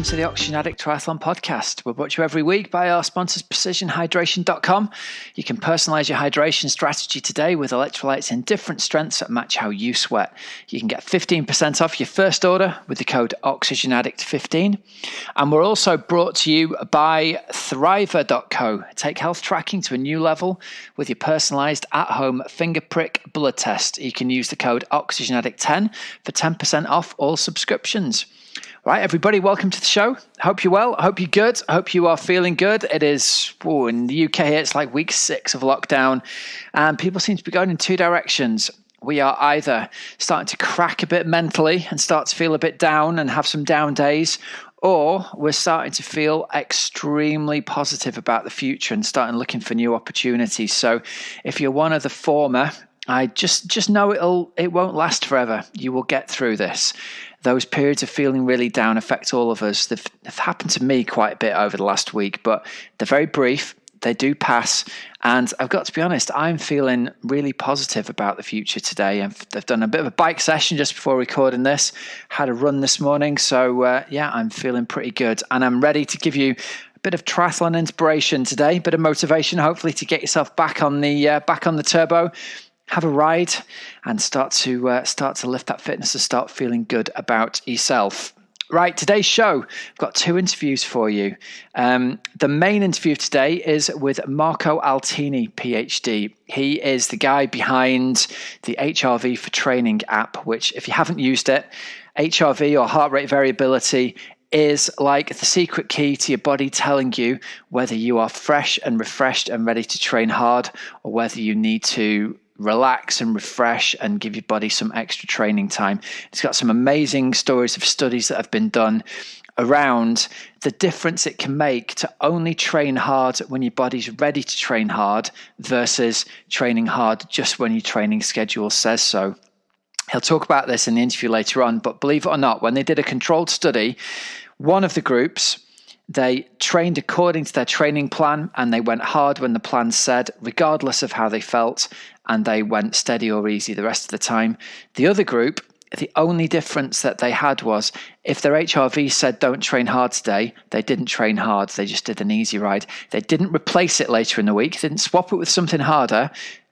welcome to the OxygenAddict Triathlon podcast. We're brought to you every week by our sponsors, PrecisionHydration.com. You can personalize your hydration strategy today with electrolytes in different strengths that match how you sweat. You can get 15% off your first order with the code OxygenAddict15. And we're also brought to you by Thriver.co. Take health tracking to a new level with your personalized at-home finger prick blood test. You can use the code OxygenAddict10 for 10% off all subscriptions. Right, everybody, welcome to the show. Hope you're well. Hope you're good. Hope you are feeling good. It is, in the UK, it's like week 6 of lockdown, and people seem to be going in two directions. We are either starting to crack a bit mentally and start to feel a bit down and have some down days, or we're starting to feel extremely positive about the future and starting looking for new opportunities. So if you're one of the former, I just know it won't last forever. You will get through this. Those periods of feeling really down affect all of us. They've happened to me quite a bit over the last week, but they're very brief. They do pass. And I've got to be honest, I'm feeling really positive about the future today. I've done a bit of a bike session just before recording this, had a run this morning. So I'm feeling pretty good. And I'm ready to give you a bit of triathlon inspiration today, a bit of motivation, hopefully to get yourself back on the turbo. Have a ride and start to lift that fitness and start feeling good about yourself. Right, today's show, I've got 2 interviews for you. The main interview today is with Marco Altini, PhD. He is the guy behind the HRV4Training App, which, if you haven't used it, HRV or heart rate variability is like the secret key to your body telling you whether you are fresh and refreshed and ready to train hard, or whether you need to relax and refresh and give your body some extra training time. It's got some amazing stories of studies that have been done around the difference it can make to only train hard when your body's ready to train hard versus training hard just when your training schedule says so. He'll talk about this in the interview later on, but believe it or not, when they did a controlled study, one of the groups, they trained according to their training plan and they went hard when the plan said, regardless of how they felt, and they went steady or easy the rest of the time. The other group, the only difference that they had was if their HRV said don't train hard today, they didn't train hard. They just did an easy ride. They didn't replace it later in the week, didn't swap it with something harder.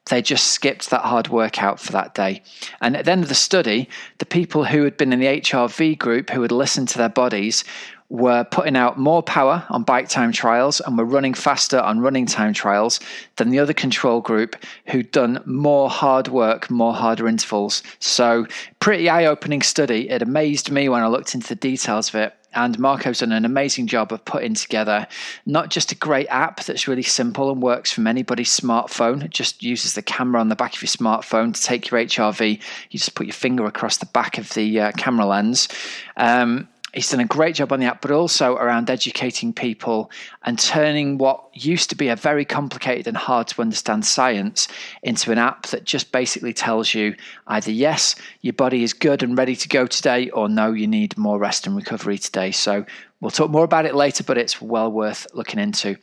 They just skipped that hard workout for that day. And at the end of the study, the people who had been in the HRV group, who had listened to their bodies, were putting out more power on bike time trials and were running faster on running time trials than the other control group who'd done more hard work, more harder intervals. So pretty eye-opening study. It amazed me when I looked into the details of it. And Marco's done an amazing job of putting together not just a great app that's really simple and works from anybody's smartphone. It just uses the camera on the back of your smartphone to take your HRV. You just put your finger across the back of the camera lens. He's done a great job on the app, but also around educating people and turning what used to be a very complicated and hard to understand science into an app that just basically tells you either yes, your body is good and ready to go today, or no, you need more rest and recovery today. So we'll talk more about it later, but it's well worth looking into.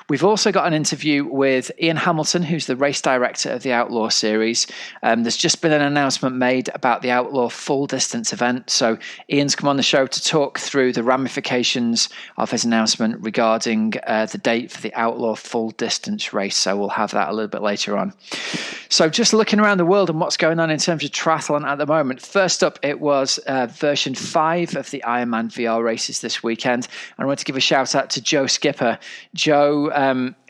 We've also got an interview with Iain Hamilton, who's the race director of the Outlaw series. There's just been an announcement made about the Outlaw full distance event. So Ian's come on the show to talk through the ramifications of his announcement regarding the date for the Outlaw full distance race. So we'll have that a little bit later on. So just looking around the world and what's going on in terms of triathlon at the moment. First up, it was version 5 of the Ironman VR races this weekend. And I want to give a shout out to Joe Skipper. Joe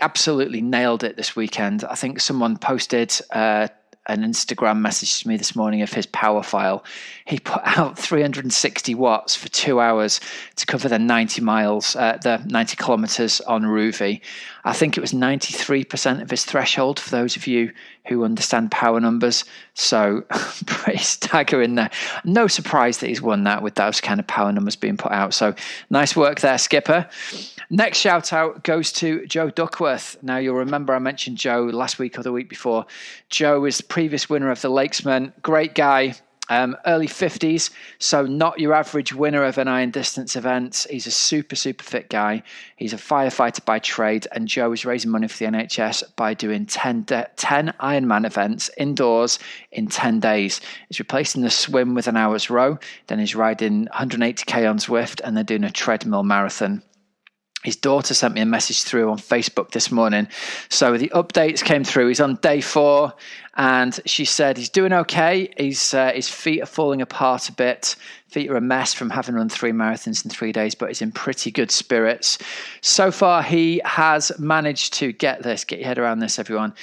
absolutely nailed it this weekend. I think someone posted an Instagram message to me this morning of his power file. He put out 360 watts for 2 hours to cover the 90 kilometers on Ruvi. I think it was 93% of his threshold for those of you who understand power numbers. So pretty staggering there. No surprise that he's won that with those kind of power numbers being put out. So nice work there, Skipper. Next shout out goes to Joe Duckworth. Now you'll remember I mentioned Joe last week or the week before. Joe is the previous winner of the Lakesman. Great guy. Early 50s, so not your average winner of an iron distance event. He's a super, super fit guy. He's a firefighter by trade, and Joe is raising money for the NHS by doing 10 Ironman events indoors in 10 days. He's replacing the swim with an hour's row, then he's riding 180k on Zwift, and they're doing a treadmill marathon. His daughter sent me a message through on Facebook this morning. So the updates came through. He's on day 4, and she said he's doing okay. His feet are falling apart a bit. Feet are a mess from having run 3 marathons in 3 days, but he's in pretty good spirits. So far, he has managed to get your head around this, everyone.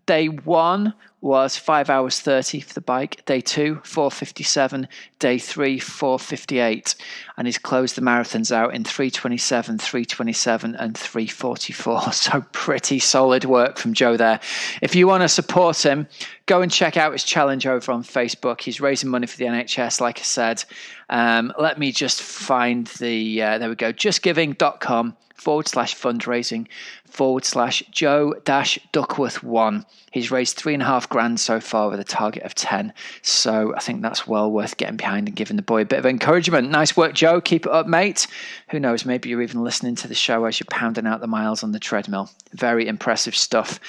Day 1 was 5 hours 30 for the bike. Day 2, 4:57. Day 3, 4:58. And he's closed the marathons out in 3:27, 3:27, and 3:44. So pretty solid work from Joe there. If you want to support him, go and check out his challenge over on Facebook. He's raising money for the NHS, like I said. Let me just find there we go, justgiving.com/fundraising/Joe-Duckworth1. He's raised $3,500 so far with a target of 10. So I think that's well worth getting behind and giving the boy a bit of encouragement. Nice work, Joe. Keep it up, mate. Who knows? Maybe you're even listening to the show as you're pounding out the miles on the treadmill. Very impressive stuff.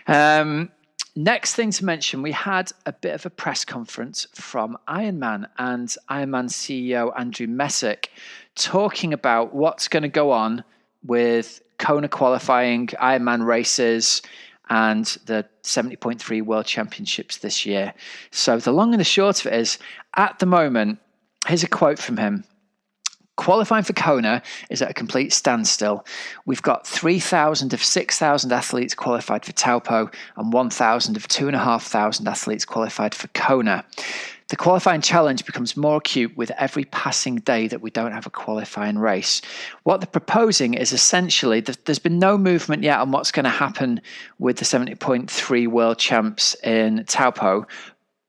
Next thing to mention, we had a bit of a press conference from Ironman and Ironman CEO Andrew Messick talking about what's going to go on with Kona qualifying, Ironman races, and the 70.3 World Championships this year. So the long and the short of it is, at the moment, here's a quote from him. Qualifying for Kona is at a complete standstill. We've got 3,000 of 6,000 athletes qualified for Taupo and 1,000 of 2,500 athletes qualified for Kona. The qualifying challenge becomes more acute with every passing day that we don't have a qualifying race. What they're proposing is essentially, there's been no movement yet on what's going to happen with the 70.3 World Champs in Taupo,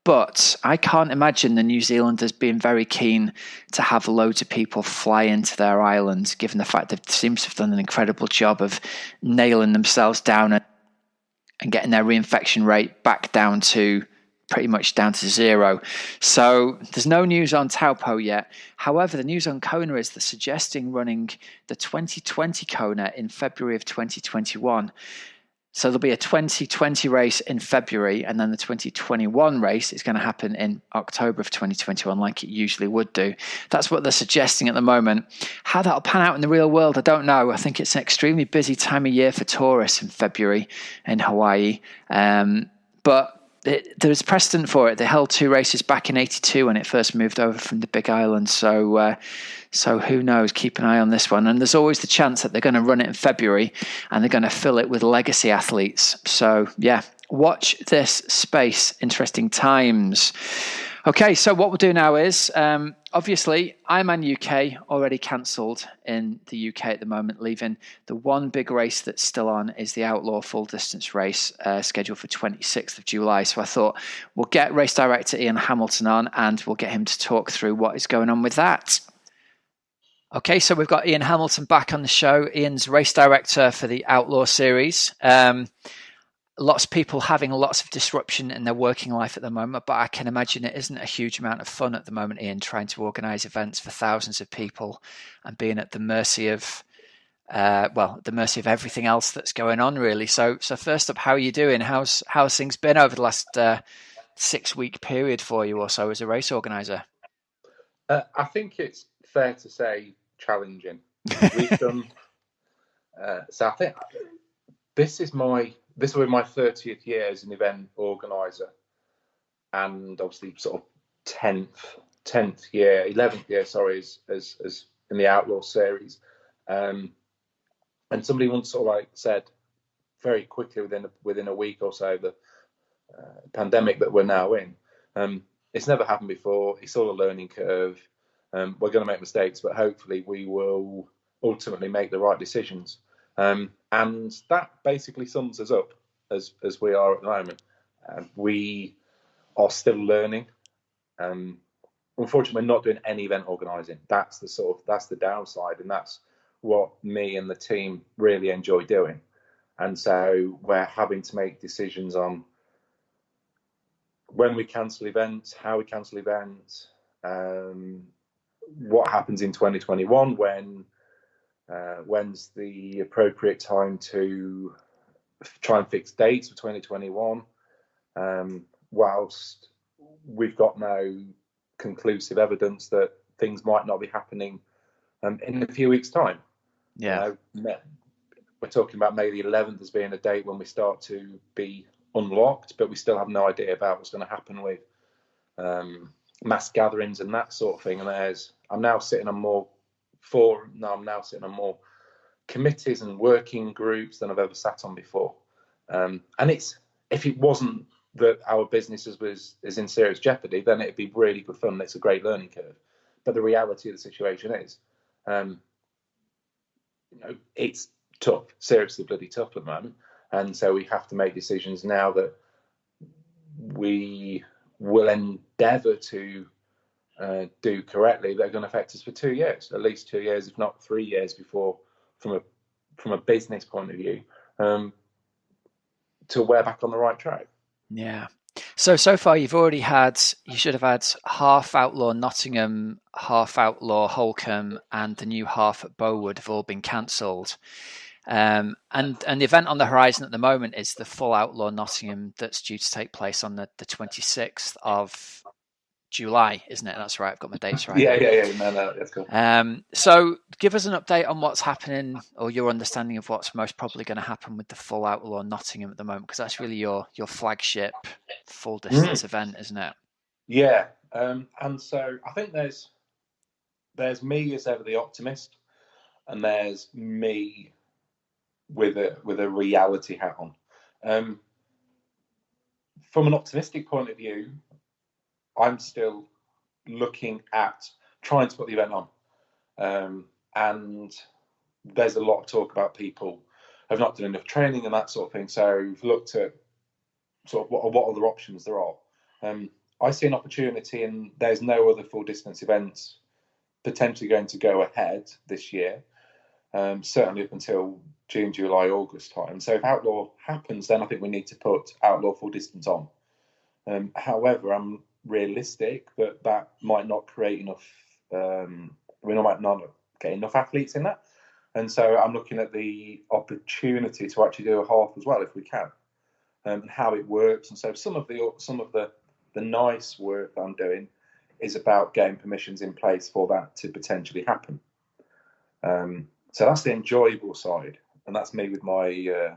but I can't imagine the New Zealanders being very keen to have loads of people fly into their island, given the fact they seem to have done an incredible job of nailing themselves down and getting their reinfection rate back down to pretty much down to 0. So there's no news on Taupo yet. However, the news on Kona is they're suggesting running the 2020 Kona in February of 2021. So there'll be a 2020 race in February, and then the 2021 race is going to happen in October of 2021, like it usually would do. That's what they're suggesting at the moment. How that'll pan out in the real world, I don't know. I think it's an extremely busy time of year for tourists in February in Hawaii. But there's precedent for it. They held 2 races back in '82 when it first moved over from the Big Island. So who knows? Keep an eye on this one. And there's always the chance that they're going to run it in February and they're going to fill it with legacy athletes. So yeah, watch this space. Interesting times. Okay, so what we'll do now is, obviously, Ironman UK already cancelled in the UK at the moment, leaving the one big race that's still on is the Outlaw full distance race scheduled for 26th of July. So I thought we'll get race director Iain Hamilton on and we'll get him to talk through what is going on with that. Okay, so we've got Iain Hamilton back on the show. Ian's race director for the Outlaw series. Lots of people having lots of disruption in their working life at the moment, but I can imagine it isn't a huge amount of fun at the moment, Ian, trying to organise events for thousands of people and being at the mercy of, everything else that's going on, really. So first up, how are you doing? How's things been over the last 6-week period for you or so as a race organiser? I think it's fair to say challenging. We've done. So I think this will be my 30th year as an event organizer, and obviously sort of 11th year, as in the Outlaw series. And somebody once sort of like said very quickly within a week or so, the pandemic that we're now in, it's never happened before. It's all a learning curve. We're going to make mistakes, but hopefully we will ultimately make the right decisions. And that basically sums us up as we are at the moment. We are still learning. Unfortunately, we're not doing any event organising. That's the downside, and that's what me and the team really enjoy doing. And so we're having to make decisions on when we cancel events, how we cancel events, what happens in 2021, when's the appropriate time to try and fix dates for 2021, whilst we've got no conclusive evidence that things might not be happening in a few weeks' time. Yeah. We're talking about May the 11th as being a date when we start to be unlocked, but we still have no idea about what's going to happen with mass gatherings and that sort of thing. And I'm now sitting on more committees and working groups than I've ever sat on before. And if it wasn't that our business is in serious jeopardy, then it'd be really good fun. It's a great learning curve. But the reality of the situation is, it's tough, seriously bloody tough at the moment. And so we have to make decisions now that we will endeavour to do correctly. They're going to affect us for 2 years, at least 2 years, if not 3 years before, from a business point of view, till we're back on the right track. Yeah. So far you should have had half Outlaw Nottingham, half Outlaw Holcombe, and the new half at Bowood have all been cancelled. And the event on the horizon at the moment is the full Outlaw Nottingham that's due to take place on the 26th of July, isn't it? That's right. I've got my dates right. Yeah. No, that's cool. So give us an update on what's happening, or your understanding of what's most probably going to happen with the full Outlaw Nottingham at the moment, because that's really your flagship full distance event, isn't it? Yeah. And so I think there's me as ever the optimist, and there's me with a reality hat on. From an optimistic point of view, I'm still looking at trying to put the event on. And there's a lot of talk about people have not done enough training and that sort of thing. So we've looked at sort of what other options there are. I see an opportunity, and there's no other full distance events potentially going to go ahead this year, certainly up until June, July, August time. So if Outlaw happens, then I think we need to put Outlaw full distance on. However, I'm realistic that might not create enough. We might not get enough athletes in that, and so I'm looking at the opportunity to actually do a half as well if we can, and how it works. And so some of the nice work that I'm doing is about getting permissions in place for that to potentially happen. So that's the enjoyable side, and that's me with my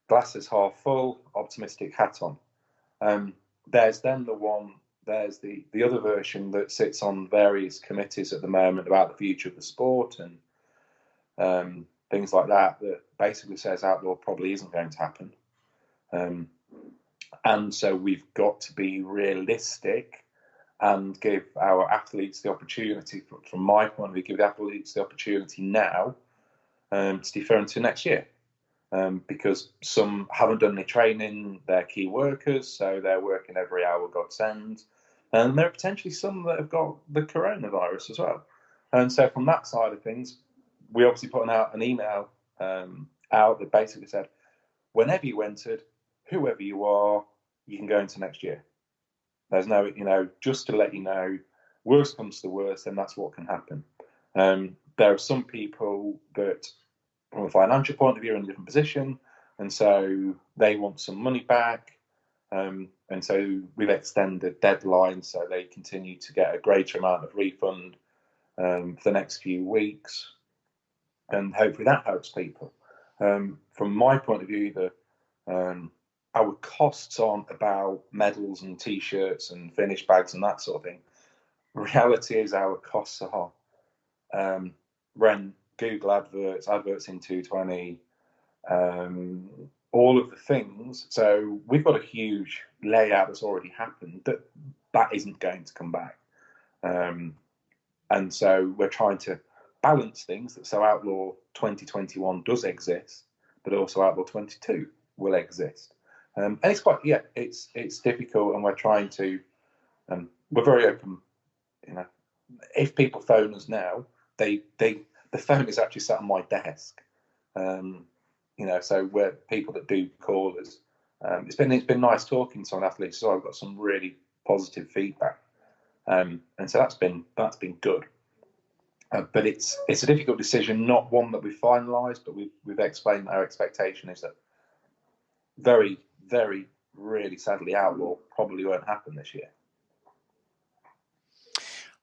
glasses half full, optimistic hat on. There's then there's the other version that sits on various committees at the moment about the future of the sport and things like that basically says Outlaw probably isn't going to happen. And so we've got to be realistic and give our athletes the opportunity, from my point of view, give the athletes the opportunity now to defer into next year. Because some haven't done any training, they're key workers, so they're working every hour God sends. And there are potentially some that have got the coronavirus as well. And so from that side of things, we obviously put out an email out that basically said, whenever you entered, whoever you are, you can go into next year. There's no, just to let you know, worst comes to worst, then that's what can happen. There are some people that, from a financial point of view, are in a different position, and so they want some money back. And so we've extended deadlines so they continue to get a greater amount of refund for the next few weeks, and hopefully that helps people. From my point of view, our costs aren't about medals and T-shirts and finish bags and that sort of thing. Reality is our costs are rent, Google adverts in 220, all of the things. So we've got a huge layout that's already happened that isn't going to come back. And so we're trying to balance things so Outlaw 2021 does exist, but also Outlaw 22 will exist. And it's quite, it's difficult, and we're trying to, we're very open. If people phone us now, the phone is actually sat on my desk. So we're people that do call us. It's been nice talking to an athlete, so I've got some really positive feedback, and so that's been good. But it's a difficult decision, not one that we've finalised, but we've explained our expectation is that very, very, really sadly, Outlaw probably won't happen this year.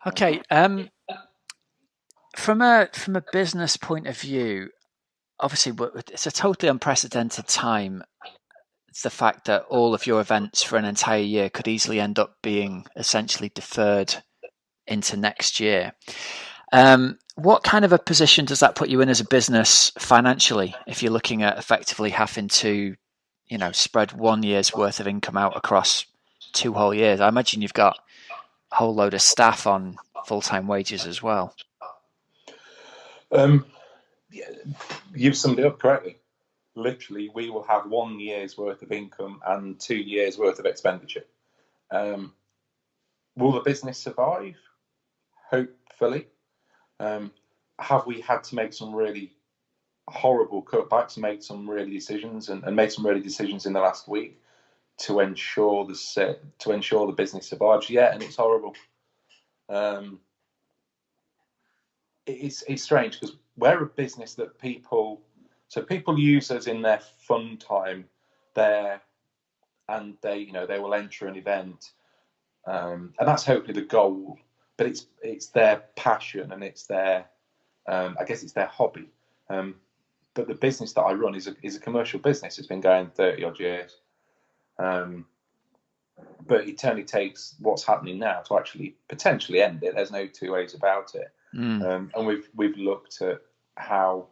Okay. From a business point of view, obviously it's a totally unprecedented time. It's the fact that all of your events for an entire year could easily end up being essentially deferred into next year. What kind of a position does that put you in as a business financially if you're looking at effectively having to, spread 1 year's worth of income out across 2 whole years? I imagine you've got a whole load of staff on full-time wages as well. You've summed it up correctly. Literally, we will have 1 year's worth of income and 2 years' worth of expenditure. Will the business survive? Hopefully. Have we had to make some really horrible cutbacks, made some really decisions, and made some really decisions in the last week to ensure the business survives? Yeah, and it's horrible. It's strange because we're a business that people use us in their fun time there, and they will enter an event, and that's hopefully the goal. But it's their passion and it's their I guess it's their hobby. But the business that I run is a commercial business. It's been going 30 odd years. But it only takes what's happening now to actually potentially end it. There's no two ways about it. And we've looked at how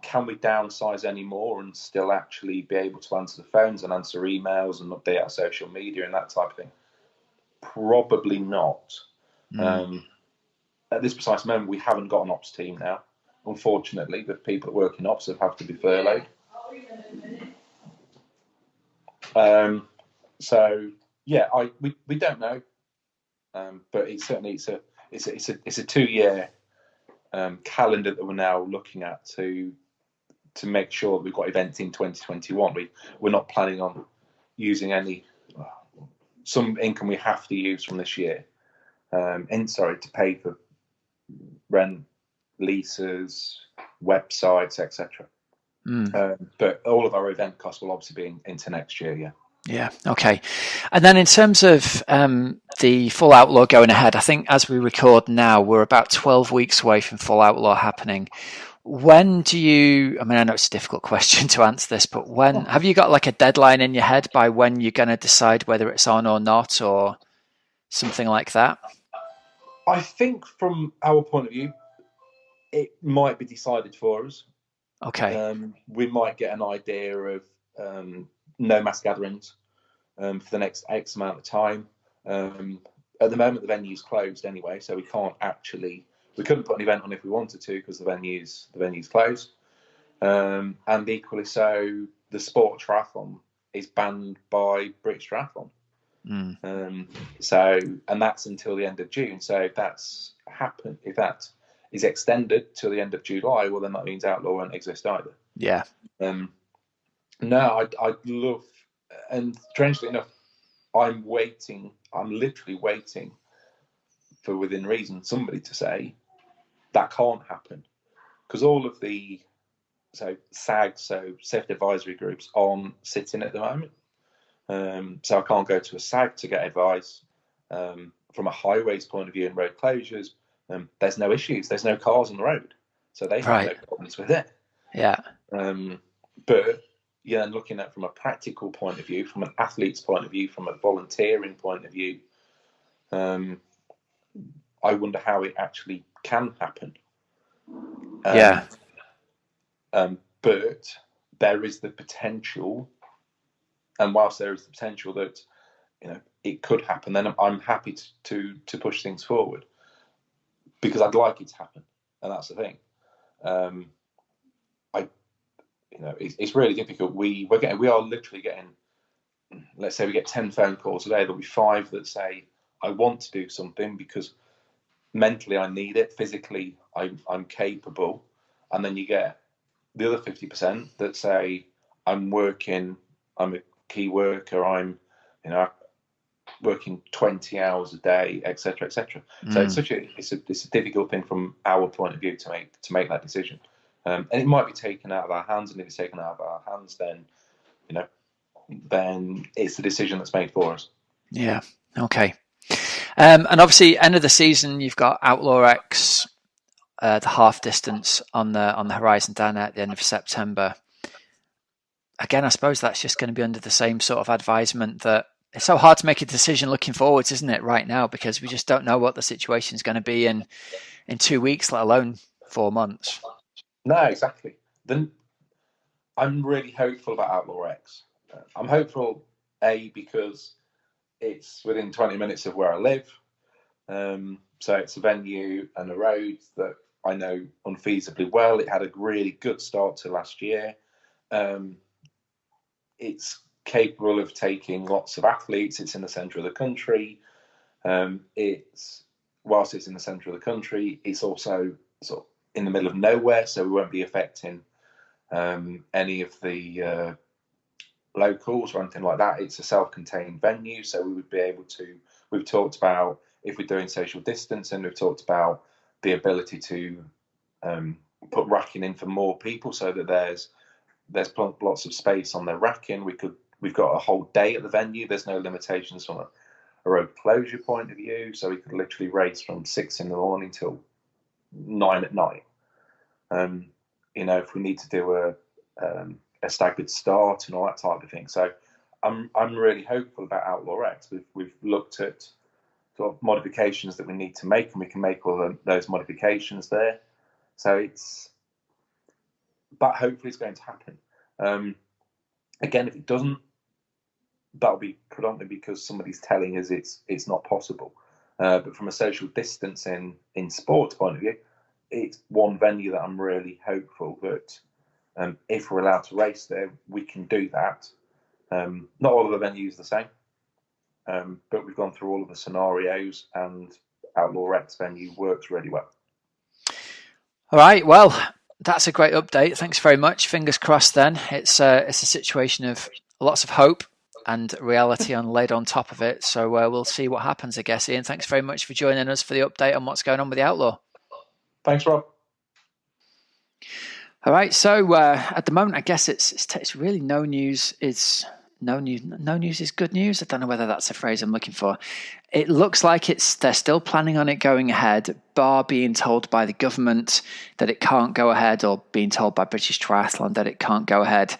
can we downsize any more and still actually be able to answer the phones and answer emails and update our social media and that type of thing. Probably not. At this precise moment, we haven't got an ops team now. Unfortunately, the people that work in ops have to be furloughed. So yeah, we don't know, but it's certainly it's a 2 year calendar that we're now looking at to make sure that we've got events in 2021. We're not planning on using some income we have to use from this year, to pay for rent, leases, websites, etc. But all of our event costs will obviously be into next year. Yeah. Okay. And then in terms of the full Outlaw going ahead, I think as we record now, we're about 12 weeks away from full Outlaw happening. When do you, I know it's a difficult question to answer this, but have you got like a deadline in your head by when you're going to decide whether it's on or not or something like that? I think from our point of view, it might be decided for us. Okay. We might get an idea of no mass gatherings for the next X amount of time. At the moment, the venue's closed anyway, so we couldn't put an event on if we wanted to because the venue's closed. And equally so, the sport triathlon is banned by British Triathlon. And that's until the end of June. So if that's happened, if that is extended to the end of July, well, then that means Outlaw won't exist either. Yeah. No, I'd love, and strangely enough, I'm literally waiting for within reason somebody to say that can't happen, because all of the SAG, safety advisory groups, aren't sitting at the moment. So I can't go to a SAG to get advice. From a highways point of view and road closures, there's no issues. There's no cars on the road, so they have no problems with it. Yeah. But looking at from a practical point of view, from an athlete's point of view, from a volunteering point of view, I wonder how it actually can happen. But there is the potential, and whilst there is the potential that it could happen, then I'm happy to push things forward because I'd like it to happen, and that's the thing. It's really difficult. We are literally getting, let's say we get 10 phone calls a day. There'll be 5 that say I want to do something because mentally I need it, physically I'm capable, and then you get the other 50% that say I'm working, I'm a key worker. I'm, working 20 hours a day, etc., etc. So it's a difficult thing from our point of view to make that decision, and it might be taken out of our hands. And if it's taken out of our hands, then then it's the decision that's made for us. Yeah. Okay. And obviously, end of the season, you've got Outlaw X, the half distance on the horizon down at the end of September. Again, I suppose that's just going to be under the same sort of advisement that it's so hard to make a decision looking forwards, isn't it, right now, because we just don't know what the situation is going to be in 2 weeks, let alone 4 months. No, exactly. Then I'm really hopeful about Outlaw X. I'm hopeful, because it's within 20 minutes of where I live. So it's a venue and a road that I know unfeasibly well. It had a really good start to last year. It's capable of taking lots of athletes. It's in the centre of the country. Whilst it's in the centre of the country, it's also sort of in the middle of nowhere, so we won't be affecting any of the locals or anything like that. It's a self-contained venue, so we would be able to. We've talked about, if we're doing social distancing, we've talked about the ability to put racking in for more people, so that there's lots of space on the racking. We've got a whole day at the venue. There's no limitations from a road closure point of view, so we could literally race from 6 a.m. till 9 p.m. If we need to do a staggered start and all that type of thing. So I'm really hopeful about Outlaw X. We've looked at sort of modifications that we need to make, and we can make all those modifications there. So but hopefully it's going to happen. Again, if it doesn't, that'll be predominantly because somebody's telling us it's not possible. But from a social distancing in sports point of view, it's one venue that I'm really hopeful that if we're allowed to race there, we can do that. Not all of the venues are the same, but we've gone through all of the scenarios, and Outlaw X venue works really well. All right, well, that's a great update. Thanks very much. Fingers crossed then. It's a situation of lots of hope and reality laid on top of it. So we'll see what happens, I guess. Iain, thanks very much for joining us for the update on what's going on with the Outlaw. Thanks, Rob. All right, so at the moment, I guess it's really no news is no news is good news. I don't know whether that's the phrase I'm looking for. It looks like they're still planning on it going ahead, bar being told by the government that it can't go ahead, or being told by British Triathlon that it can't go ahead.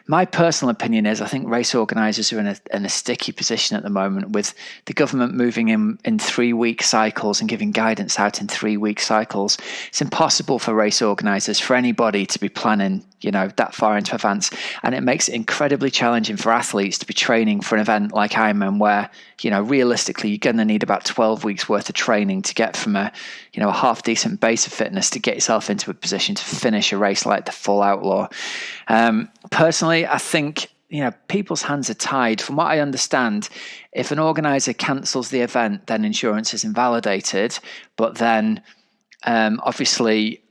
My personal opinion is I think race organisers are in a sticky position at the moment, with the government moving in 3-week cycles and giving guidance out in 3-week cycles. It's impossible for race organisers, for anybody, to be planning that far into advance, and it makes it incredibly challenging for athletes to be training for an event like Ironman, where realistically you're going to need about 12 weeks worth of training to get from a half decent base of fitness to get yourself into a position to finish a race like the full Outlaw. Personally, I think people's hands are tied. From what I understand, if an organizer cancels the event, then insurance is invalidated, but then obviously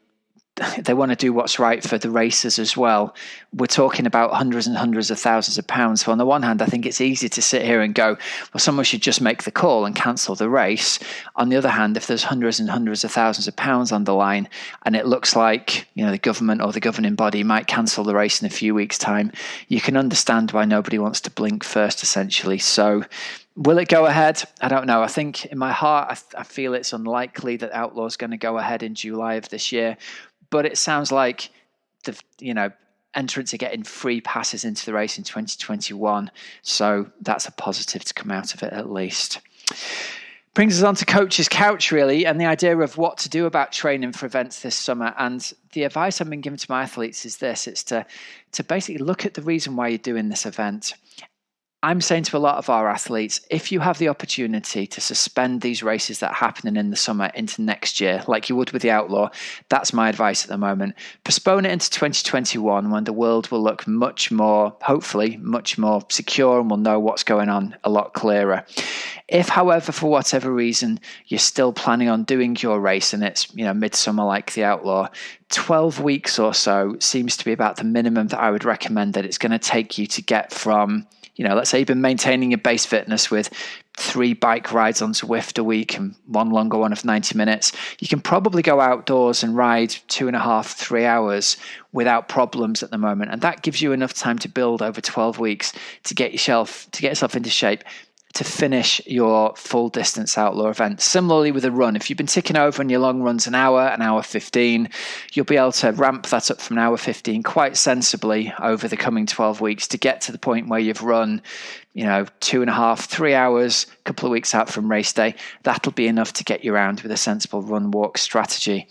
they want to do what's right for the racers as well. We're talking about hundreds and hundreds of thousands of pounds. So on the one hand, I think it's easy to sit here and go, well, someone should just make the call and cancel the race. On the other hand, if there's hundreds and hundreds of thousands of pounds on the line, and it looks like the government or the governing body might cancel the race in a few weeks' time, you can understand why nobody wants to blink first, essentially. So will it go ahead? I don't know. I think in my heart, I feel it's unlikely that Outlaw is going to go ahead in July of this year. But it sounds like the entrants are getting free passes into the race in 2021. So that's a positive to come out of it, at least. Brings us on to Coach's Couch, really, and the idea of what to do about training for events this summer. And the advice I've been given to my athletes is this. It's to basically look at the reason why you're doing this event. I'm saying to a lot of our athletes, if you have the opportunity to suspend these races that are happening in the summer into next year, like you would with the Outlaw, that's my advice at the moment. Postpone it into 2021, when the world will look hopefully much more secure, and we'll know what's going on a lot clearer. If, however, for whatever reason, you're still planning on doing your race and it's midsummer like the Outlaw, 12 weeks or so seems to be about the minimum that I would recommend that it's going to take you to get from let's say you've been maintaining your base fitness with 3 bike rides on Zwift a week and one longer one of 90 minutes, you can probably go outdoors and ride 2.5, 3 hours without problems at the moment. And that gives you enough time to build over 12 weeks to get yourself into shape to finish your full distance Outlaw event. Similarly with a run, if you've been ticking over and your long run's an hour 15, you'll be able to ramp that up from an hour 15 quite sensibly over the coming 12 weeks to get to the point where you've run 2.5, 3 hours, a couple of weeks out from race day. That'll be enough to get you around with a sensible run-walk strategy.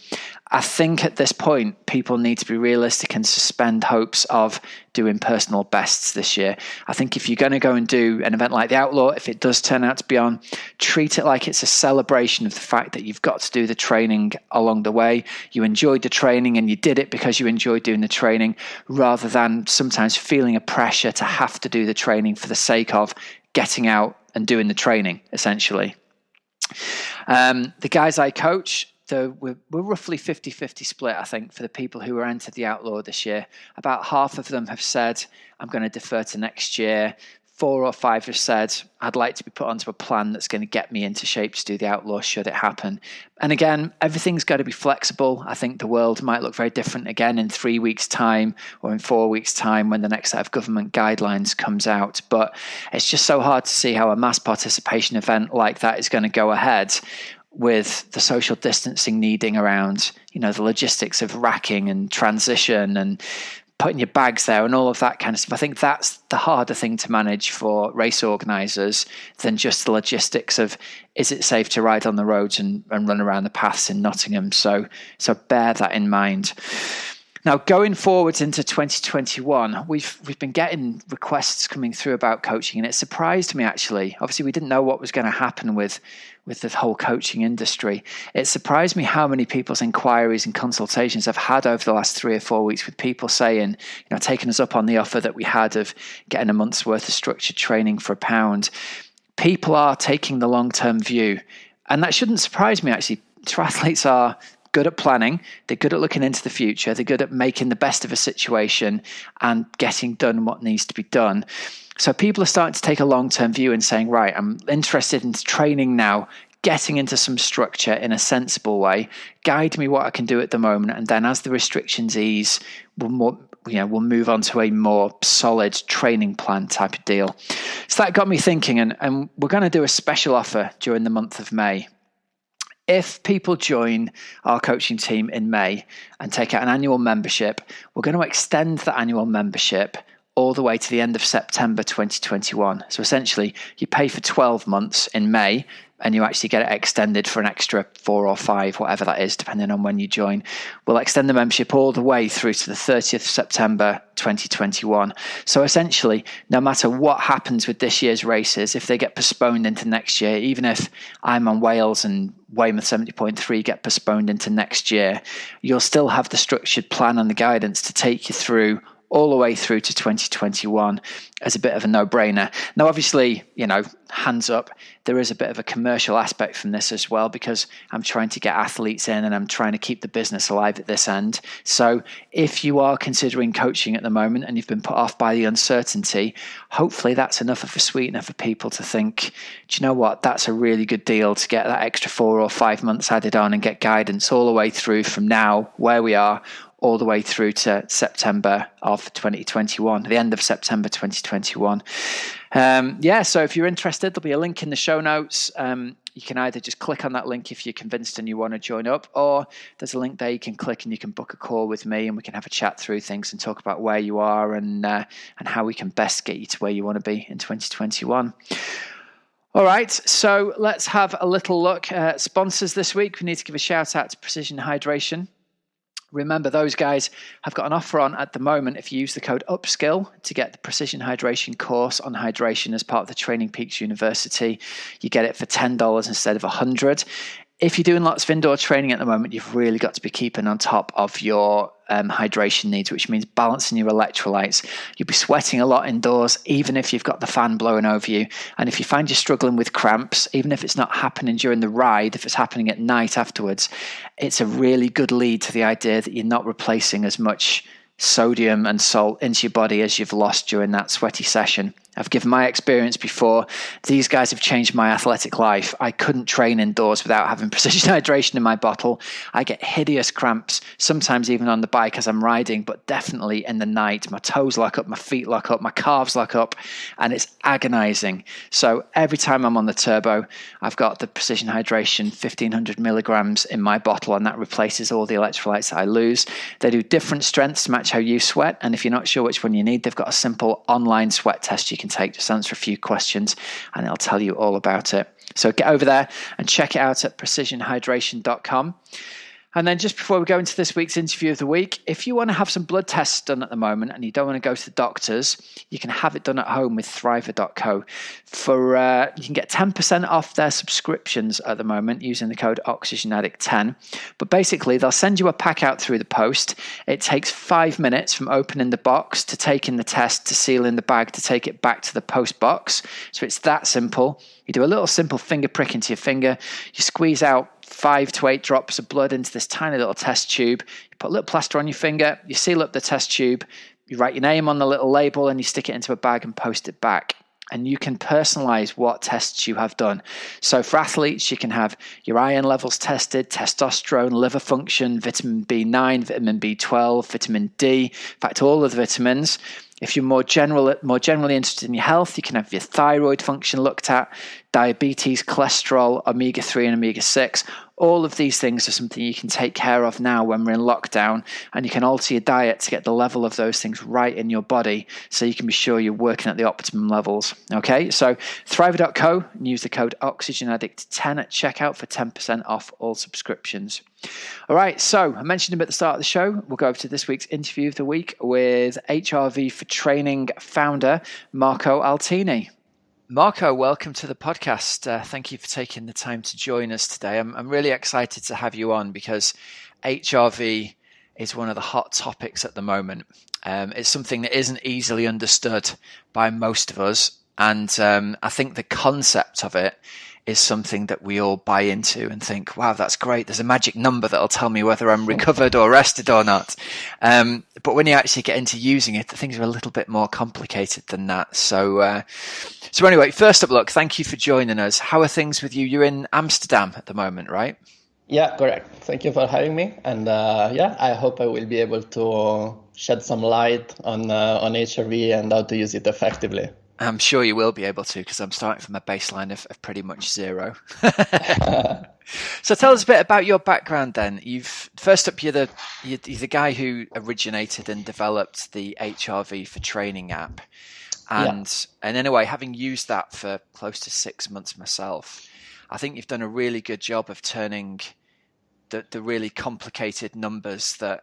I think at this point, people need to be realistic and suspend hopes of doing personal bests this year. I think if you're going to go and do an event like the Outlaw, if it does turn out to be on, treat it like it's a celebration of the fact that you've got to do the training along the way. You enjoyed the training and you did it because you enjoyed doing the training, rather than sometimes feeling a pressure to have to do the training for the sake of getting out and doing the training, essentially. The guys I coach, we're roughly 50-50 split, I think, for the people who are entered the Outlaw this year. About half of them have said, I'm going to defer to next year. 4 or 5 have said, I'd like to be put onto a plan that's going to get me into shape to do the Outlaw should it happen. And again, everything's got to be flexible. I think the world might look very different again in 3 weeks' time or in 4 weeks' time when the next set of government guidelines comes out. But it's just so hard to see how a mass participation event like that is going to go ahead with the social distancing needing around, the logistics of racking and transition and putting your bags there and all of that kind of stuff. I think that's the harder thing to manage for race organisers than just the logistics of, is it safe to ride on the roads and run around the paths in Nottingham? So bear that in mind. Now, going forwards into 2021, we've been getting requests coming through about coaching, and it surprised me, actually. Obviously, we didn't know what was going to happen with the whole coaching industry. It surprised me how many people's inquiries and consultations I've had over the last 3 or 4 weeks with people saying, taking us up on the offer that we had of getting a month's worth of structured training for £1. People are taking the long-term view, and that shouldn't surprise me, actually. Triathletes are good at planning, they're good at looking into the future, they're good at making the best of a situation and getting done what needs to be done. So people are starting to take a long-term view and saying, right, I'm interested in training now, getting into some structure in a sensible way, guide me what I can do at the moment, and then as the restrictions ease, we'll move on to a more solid training plan type of deal. So that got me thinking, and we're going to do a special offer during the month of May. If people join our coaching team in May and take out an annual membership, we're going to extend the annual membership all the way to the end of September 2021. So essentially, you pay for 12 months in May, and you actually get it extended for an extra 4 or 5, whatever that is, depending on when you join. We'll extend the membership all the way through to the 30th of September 2021. So essentially, no matter what happens with this year's races, if they get postponed into next year, even if I'm on Wales and Weymouth 70.3 get postponed into next year, you'll still have the structured plan and the guidance to take you through all the way through to 2021 as a bit of a no-brainer. Now, obviously, hands up, there is a bit of a commercial aspect from this as well, because I'm trying to get athletes in and I'm trying to keep the business alive at this end. So if you are considering coaching at the moment and you've been put off by the uncertainty, hopefully that's enough of a sweetener for people to think, do you know what, that's a really good deal to get that extra 4 or 5 months added on and get guidance all the way through from now, where we are, all the way through to September of 2021, the end of September 2021. So if you're interested, there'll be a link in the show notes. You can either just click on that link if you're convinced and you want to join up, or there's a link there you can click and you can book a call with me and we can have a chat through things and talk about where you are and how we can best get you to where you want to be in 2021. All right, so let's have a little look at sponsors this week. We need to give a shout out to Precision Hydration. Remember, those guys have got an offer on at the moment. If you use the code UPSKILL to get the Precision Hydration course on hydration as part of the Training Peaks University, you get it for $10 instead of $100. If you're doing lots of indoor training at the moment, you've really got to be keeping on top of your hydration needs, which means balancing your electrolytes. You'll be sweating a lot indoors, even if you've got the fan blowing over you. And if you find you're struggling with cramps, even if it's not happening during the ride, if it's happening at night afterwards, it's a really good lead to the idea that you're not replacing as much sodium and salt into your body as you've lost during that sweaty session. I've given my experience before. These guys have changed my athletic life. I couldn't train indoors without having precision hydration in my bottle. I get hideous cramps, sometimes even on the bike as I'm riding, but definitely in the night. My toes lock up, my feet lock up, my calves lock up, and it's agonizing. So every time I'm on the turbo, I've got the precision hydration 1500 milligrams in my bottle, and that replaces all the electrolytes that I lose. They do different strengths to match how you sweat, and if you're not sure which one you need, they've got a simple online sweat test you can take. Just answer a few questions and it'll tell you all about it. So get over there and check it out at precisionhydration.com. And then just before we go into this week's interview of the week, if you want to have some blood tests done at the moment and you don't want to go to the doctors, you can have it done at home with Thriver.co. You can get 10% off their subscriptions at the moment using the code OxygenAddict10. But basically, they'll send you a pack out through the post. It takes 5 minutes from opening the box to taking the test to sealing the bag to take it back to the post box. So it's that simple. You do a little simple finger prick into your finger. You squeeze out 5 to 8 drops of blood into this tiny little test tube. You put a little plaster on your finger, you seal up the test tube, you write your name on the little label and you stick it into a bag and post it back. And you can personalize what tests you have done. So for athletes, you can have your iron levels tested, testosterone, liver function, vitamin B9, vitamin B12, vitamin D, in fact, all of the vitamins. If you're more generally interested in your health, you can have your thyroid function looked at, diabetes, cholesterol, omega-3 and omega-6. All of these things are something you can take care of now when we're in lockdown, and you can alter your diet to get the level of those things right in your body so you can be sure you're working at the optimum levels. Okay, so Thriver.co and use the code OxygenAddict10 at checkout for 10% off all subscriptions. All right, so I mentioned him at the start of the show. We'll go over to this week's interview of the week with HRV4Training founder Marco Altini. Marco, welcome to the podcast. Thank you for taking the time to join us today. I'm really excited to have you on because HRV is one of the hot topics at the moment. It's something that isn't easily understood by most of us. And I think the concept of it is something that we all buy into and think, wow, that's great. There's a magic number that'll tell me whether I'm recovered or rested or not. But when you actually get into using it, the things are a little bit more complicated than that. So anyway, first up, look, thank you for joining us. How are things with you? You're in Amsterdam at the moment, right? Yeah, correct. Thank you for having me. And I hope I will be able to shed some light on HRV and how to use it effectively. I'm sure you will be able to, because I'm starting from a baseline of pretty much zero. So tell us a bit about your background then. You're the guy who originated and developed the HRV4Training App. And in a way, having used that for close to 6 months myself, I think you've done a really good job of turning the really complicated numbers that,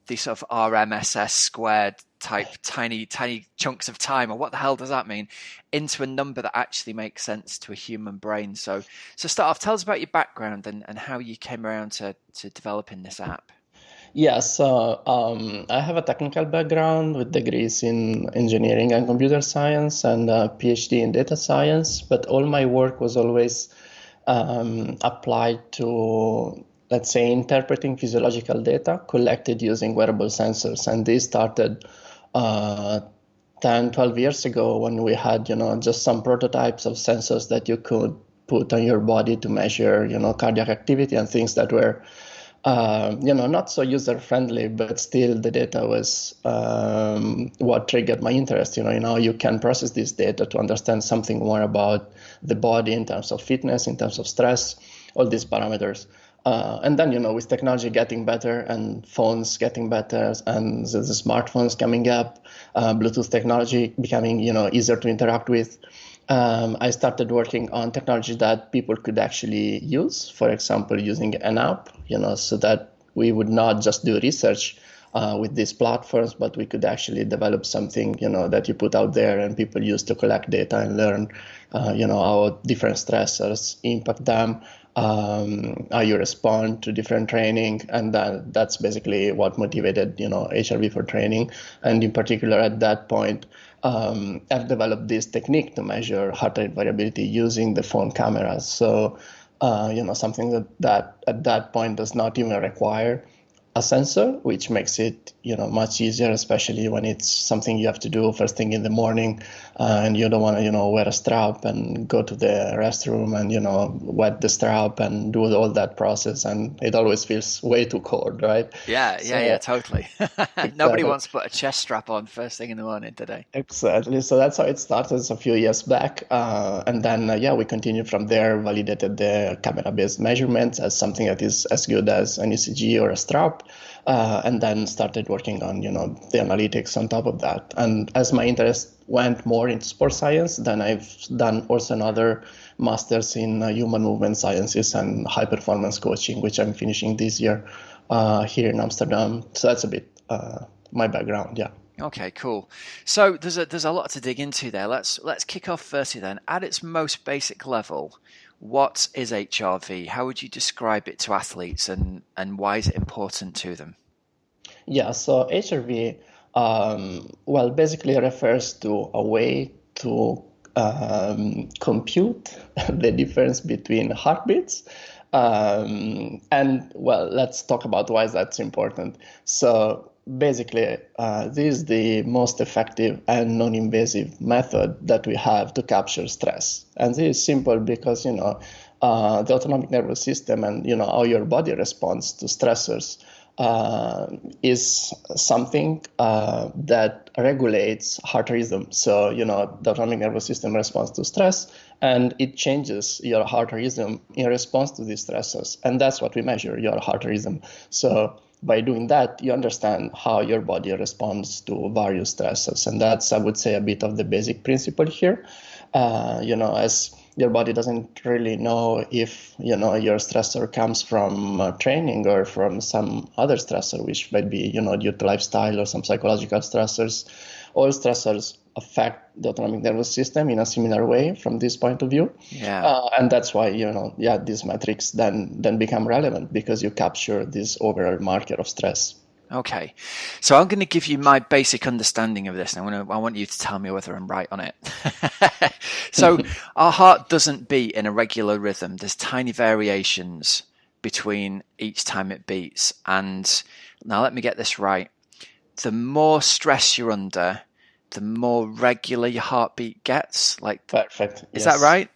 the sort of RMSS squared type tiny chunks of time, or what the hell does that mean, into a number that actually makes sense to a human brain. So start off, tell us about your background and how you came around to developing this app. Yeah, so I have a technical background with degrees in engineering and computer science and a PhD in data science, but all my work was always applied to, let's say, interpreting physiological data collected using wearable sensors. And this started 10, 12 years ago when we had, just some prototypes of sensors that you could put on your body to measure, cardiac activity and things that were, not so user-friendly, but still the data was what triggered my interest. You can process this data to understand something more about the body in terms of fitness, in terms of stress, all these parameters. And then, with technology getting better and phones getting better and the smartphones coming up, Bluetooth technology becoming, easier to interact with, I started working on technology that people could actually use, for example, using an app, so that we would not just do research with these platforms, but we could actually develop something, that you put out there and people use to collect data and learn, how different stressors impact them, how you respond to different training. And that's basically what motivated, HRV4Training. And in particular, at that point, I've developed this technique to measure heart rate variability using the phone cameras. So, something that at that point does not even require a sensor, which makes it, much easier, especially when it's something you have to do first thing in the morning, and you don't want to, wear a strap and go to the restroom and, wet the strap and do all that process. And it always feels way too cold, right? Yeah, totally. Exactly. Nobody wants to put a chest strap on first thing in the morning today. Exactly. So that's how it started a few years back. And then, we continued from there, validated the camera-based measurements as something that is as good as an ECG or a strap, and then started working on, the analytics on top of that. And as my interest went more into sports science, then I've done also another master's in human movement sciences and high-performance coaching, which I'm finishing this year here in Amsterdam. So that's a bit my background, yeah. Okay, cool. So there's a lot to dig into there. Let's kick off firstly then. At its most basic level, what is HRV? How would you describe it to athletes, and why is it important to them? Yeah, so HRV, basically refers to a way to compute the difference between heartbeats. Let's talk about why that's important. So basically, this is the most effective and non-invasive method that we have to capture stress. And this is simple because, the autonomic nervous system and, how your body responds to stressors is something that regulates heart rhythm. So, the autonomic nervous system responds to stress, and it changes your heart rhythm in response to these stressors. And that's what we measure, your heart rhythm. So by doing that, you understand how your body responds to various stressors. And that's, I would say, a bit of the basic principle here. As your body doesn't really know if, your stressor comes from training or from some other stressor, which might be, due to lifestyle or some psychological stressors. All stressors affect the autonomic nervous system in a similar way from this point of view. Yeah. And that's why, these metrics then become relevant because you capture this overall marker of stress. Okay, so I'm going to give you my basic understanding of this, and I want you to tell me whether I'm right on it. So our heart doesn't beat in a regular rhythm. There's tiny variations between each time it beats. And now let me get this right. The more stress you're under, the more regular your heartbeat gets. Perfect. Is that right?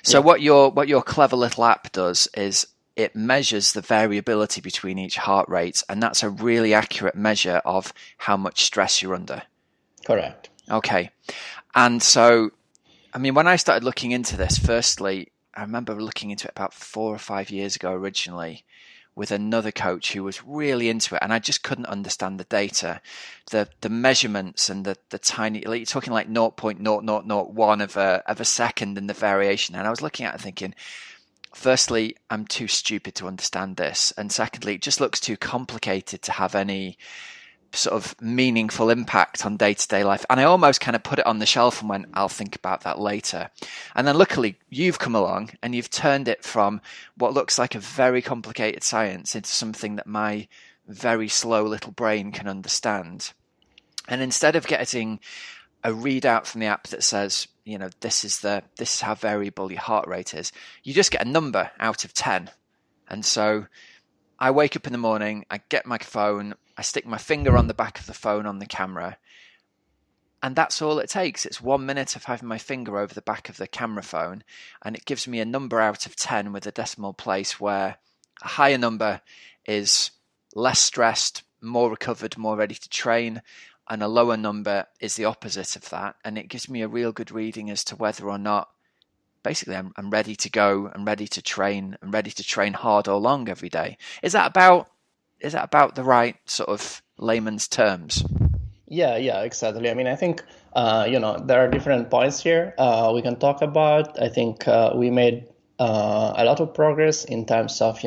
So what your clever little app does is it measures the variability between each heart rate, and that's a really accurate measure of how much stress you're under. Correct. Okay. And so, when I started looking into this, firstly, I remember looking into it about 4 or 5 years ago originally with another coach who was really into it, and I just couldn't understand the data, the measurements and the tiny, you're talking like 0.0001 of a second in the variation. And I was looking at it thinking, firstly, I'm too stupid to understand this. And secondly, it just looks too complicated to have any sort of meaningful impact on day-to-day life. And I almost kind of put it on the shelf and went, I'll think about that later. And then luckily you've come along and you've turned it from what looks like a very complicated science into something that my very slow little brain can understand. And instead of getting a readout from the app that says, this is how variable your heart rate is, you just get a number out of 10. And so I wake up in the morning, I get my phone, I stick my finger on the back of the phone on the camera, and that's all it takes. It's 1 minute of having my finger over the back of the camera phone, and it gives me a number out of 10 with a decimal place where a higher number is less stressed, more recovered, more ready to train, and a lower number is the opposite of that. And it gives me a real good reading as to whether or not, basically, I'm ready to go, I'm ready to train, I'm ready to train hard or long every day. Is that about the right sort of layman's terms? Yeah, exactly. I think, there are different points here we can talk about. I think we made a lot of progress in terms of,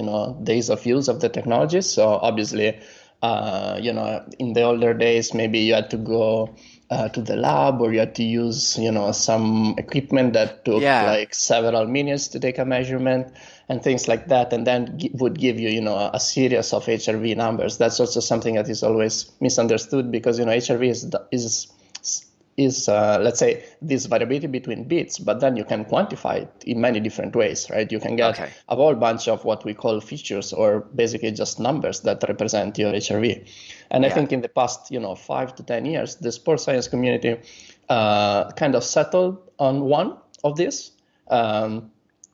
days of use of the technology. So obviously, in the older days, maybe you had to go to the lab, or you had to use, some equipment that took like several minutes to take a measurement and things like that, and then would give you, a series of HRV numbers. That's also something that is always misunderstood because, HRV is is let's say this variability between beats, but then you can quantify it in many different ways, right? You can get a whole bunch of what we call features, or basically just numbers that represent your HRV. And I think in the past 5 to 10 years, the sports science community kind of settled on one of these,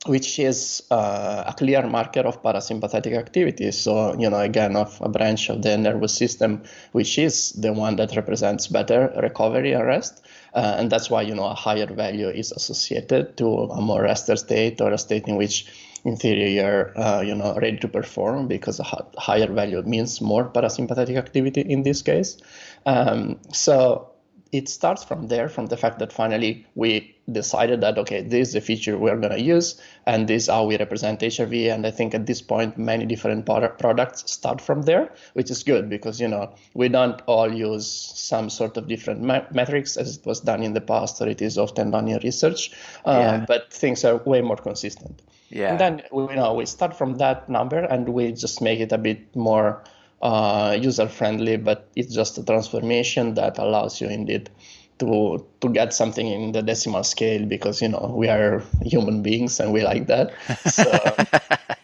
which is a clear marker of parasympathetic activity. So, again, of a branch of the nervous system, which is the one that represents better recovery and rest. And that's why, a higher value is associated to a more rested state, or a state in which, in theory, you're, ready to perform, because a higher value means more parasympathetic activity in this case. So it starts from there, from the fact that finally we decided that, okay, this is the feature we're going to use, and this is how we represent HRV. And I think at this point, many different products start from there, which is good, because, we don't all use some sort of different metrics as it was done in the past, or it is often done in research, but things are way more consistent. Yeah. And then, we start from that number, and we just make it a bit more user-friendly, but it's just a transformation that allows you indeed to get something in the decimal scale, because we are human beings and we like that. So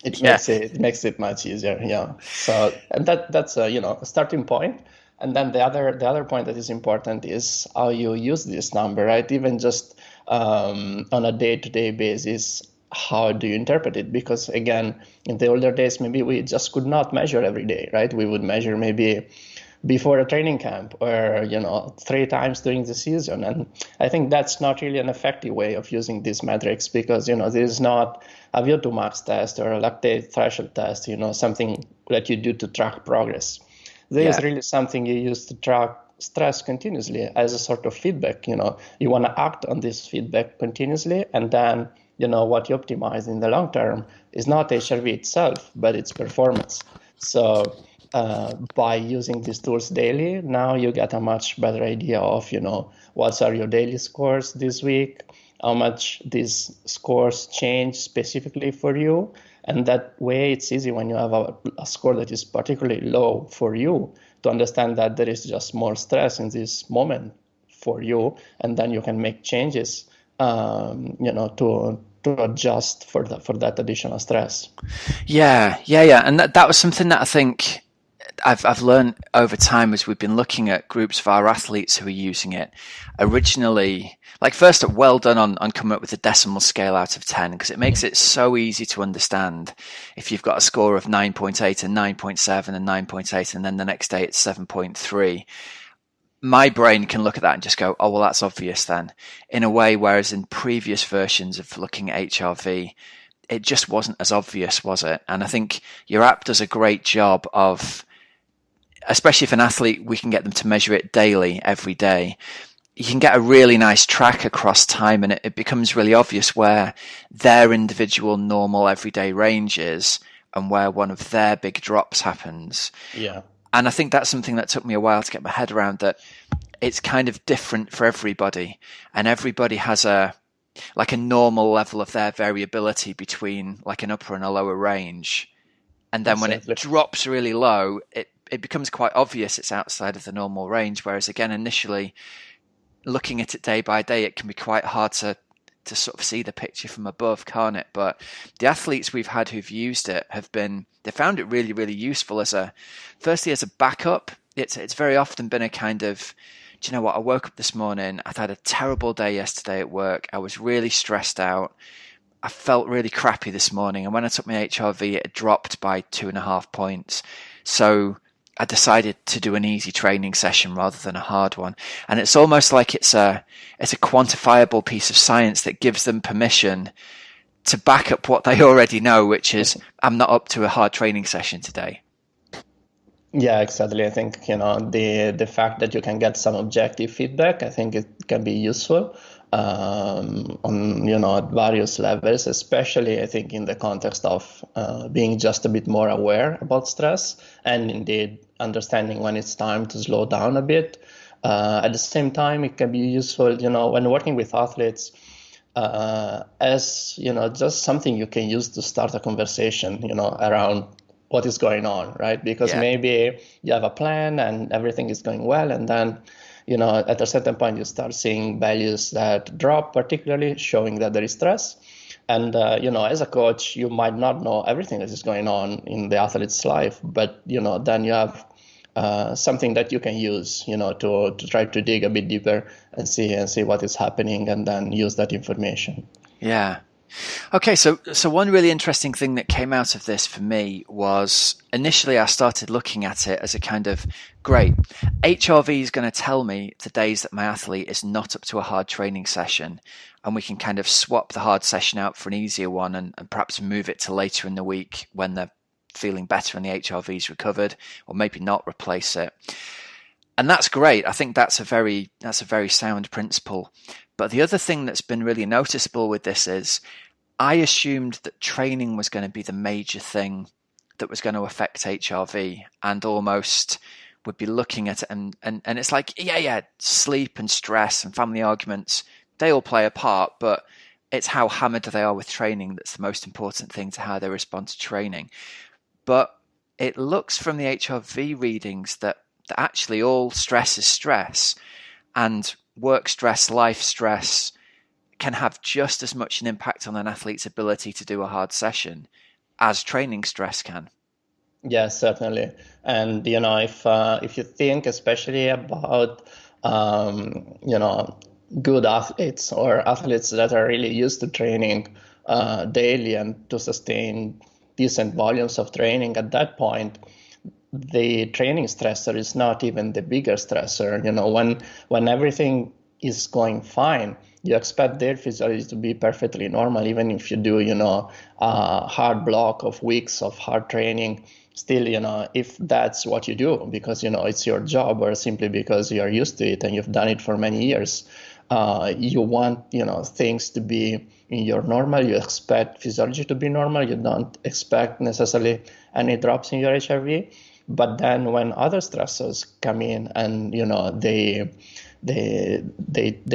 it makes it much easier. Yeah. So, and that's a starting point. And then the other point that is important is how you use this number, right? Even just on a day-to-day basis. How do you interpret it? Because again, in the older days, maybe we just could not measure every day, right? We would measure maybe before a training camp, or 3 times during the season. And I think that's not really an effective way of using these metrics, because this is not a VO2 max test or a lactate threshold test, something that you do to track progress. This is really something you use to track stress continuously as a sort of feedback. You want to act on this feedback continuously, and then what you optimize in the long term is not HRV itself, but its performance. So by using these tools daily, now you get a much better idea of, what are your daily scores this week, how much these scores change specifically for you. And that way it's easy when you have a score that is particularly low for you to understand that there is just more stress in this moment for you. And then you can make changes to adjust for that additional stress. Yeah. And that was something that I think I've learned over time as we've been looking at groups of our athletes who are using it. Originally, first up, well done on coming up with a decimal scale out of 10, because it makes it so easy to understand. If you've got a score of 9.8 and 9.7 and 9.8, and then the next day it's 7.3. My brain can look at that and just go, oh, well, that's obvious then, in a way, whereas in previous versions of looking at HRV, it just wasn't as obvious, was it? And I think your app does a great job of, especially if an athlete, we can get them to measure it daily, every day. You can get a really nice track across time, and it becomes really obvious where their individual normal everyday range is and where one of their big drops happens. Yeah. And I think that's something that took me a while to get my head around, that it's kind of different for everybody, and everybody has a normal level of their variability between an upper and a lower range. And then when it drops really low, it becomes quite obvious it's outside of the normal range. Whereas again, initially looking at it day by day, it can be quite hard to sort of see the picture from above, can't it? But the athletes we've had who've used it they found it really, really useful firstly as a backup. It's very often been a kind of, do you know what? I woke up this morning, I'd had a terrible day yesterday at work. I was really stressed out. I felt really crappy this morning. And when I took my HRV, it had dropped by 2.5 points. So I decided to do an easy training session rather than a hard one. And it's almost like it's a quantifiable piece of science that gives them permission to back up what they already know, which is, I'm not up to a hard training session today. Yeah, exactly. I think, the fact that you can get some objective feedback, I think it can be useful on, at various levels, especially I think in the context of being just a bit more aware about stress, and indeed understanding when it's time to slow down a bit. At the same time, it can be useful, when working with athletes, as, just something you can use to start a conversation, around what is going on, right? Because maybe you have a plan and everything is going well, and then at a certain point you start seeing values that drop, particularly showing that there is stress. And, as a coach, you might not know everything that is going on in the athlete's life, but, then you have something that you can use, to try to dig a bit deeper and see what is happening, and then use that information. Yeah. Okay, so one really interesting thing that came out of this for me was initially I started looking at it as a kind of, great, HRV is going to tell me the days that my athlete is not up to a hard training session, and we can kind of swap the hard session out for an easier one and perhaps move it to later in the week when they're feeling better and the HRV's recovered, or maybe not replace it. And that's great. I think that's a very sound principle. But the other thing that's been really noticeable with this is I assumed that training was going to be the major thing that was going to affect HRV, and almost would be looking at it and it's like, yeah, sleep and stress and family arguments, they all play a part, but it's how hammered they are with training that's the most important thing to how they respond to training. But it looks from the HRV readings that actually all stress is stress, and work stress, life stress can have just as much an impact on an athlete's ability to do a hard session as training stress can. Yes, certainly. And, if you think especially about, good athletes, or athletes that are really used to training daily and to sustain decent volumes of training, at that point, the training stressor is not even the bigger stressor. When everything is going fine, you expect their physiology to be perfectly normal, even if you do, a hard block of weeks of hard training. Still, if that's what you do because, it's your job, or simply because you are used to it and you've done it for many years, you want, things to be in your normal. You expect physiology to be normal. You don't expect necessarily any drops in your HRV. But then when other stressors come in and, they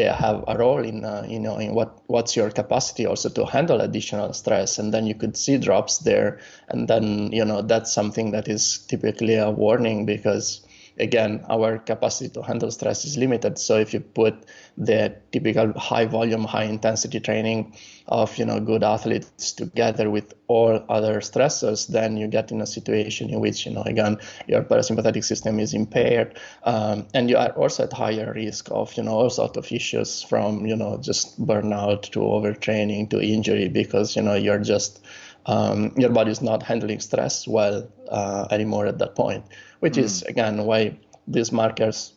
have a role in in what's your capacity also to handle additional stress, and then you could see drops there, and then that's something that is typically a warning, because again, our capacity to handle stress is limited. So if you put the typical high volume, high intensity training of good athletes together with all other stressors, then you get in a situation in which again your parasympathetic system is impaired, and you are also at higher risk of all sorts of issues, from just burnout to overtraining to injury, because you're just your body is not handling stress well anymore at that point, which is again why these markers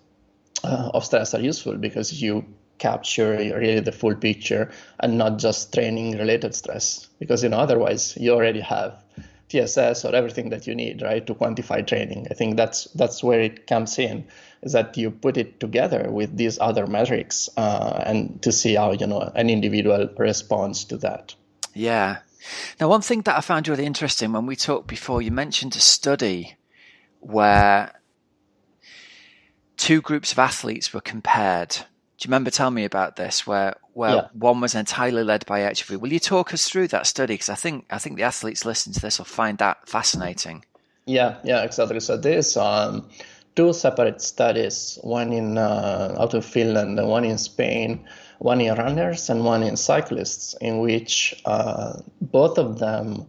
of stress are useful, because you capture really the full picture and not just training related stress, because otherwise you already have TSS or everything that you need, right, to quantify training. I think that's where it comes in, is that you put it together with these other metrics and to see how an individual responds to that. Yeah. Now, one thing that I found really interesting when we talked before, you mentioned a study where two groups of athletes were compared. Do you remember telling me about this, where one was entirely led by HRV? Will you talk us through that study? Because I think the athletes listening to this will find that fascinating. Yeah, exactly. So there's two separate studies, one in out of Finland and one in Spain, one in runners and one in cyclists, in which both of them,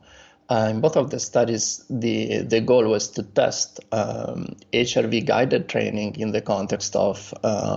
in both of the studies, the goal was to test HRV guided training in the context of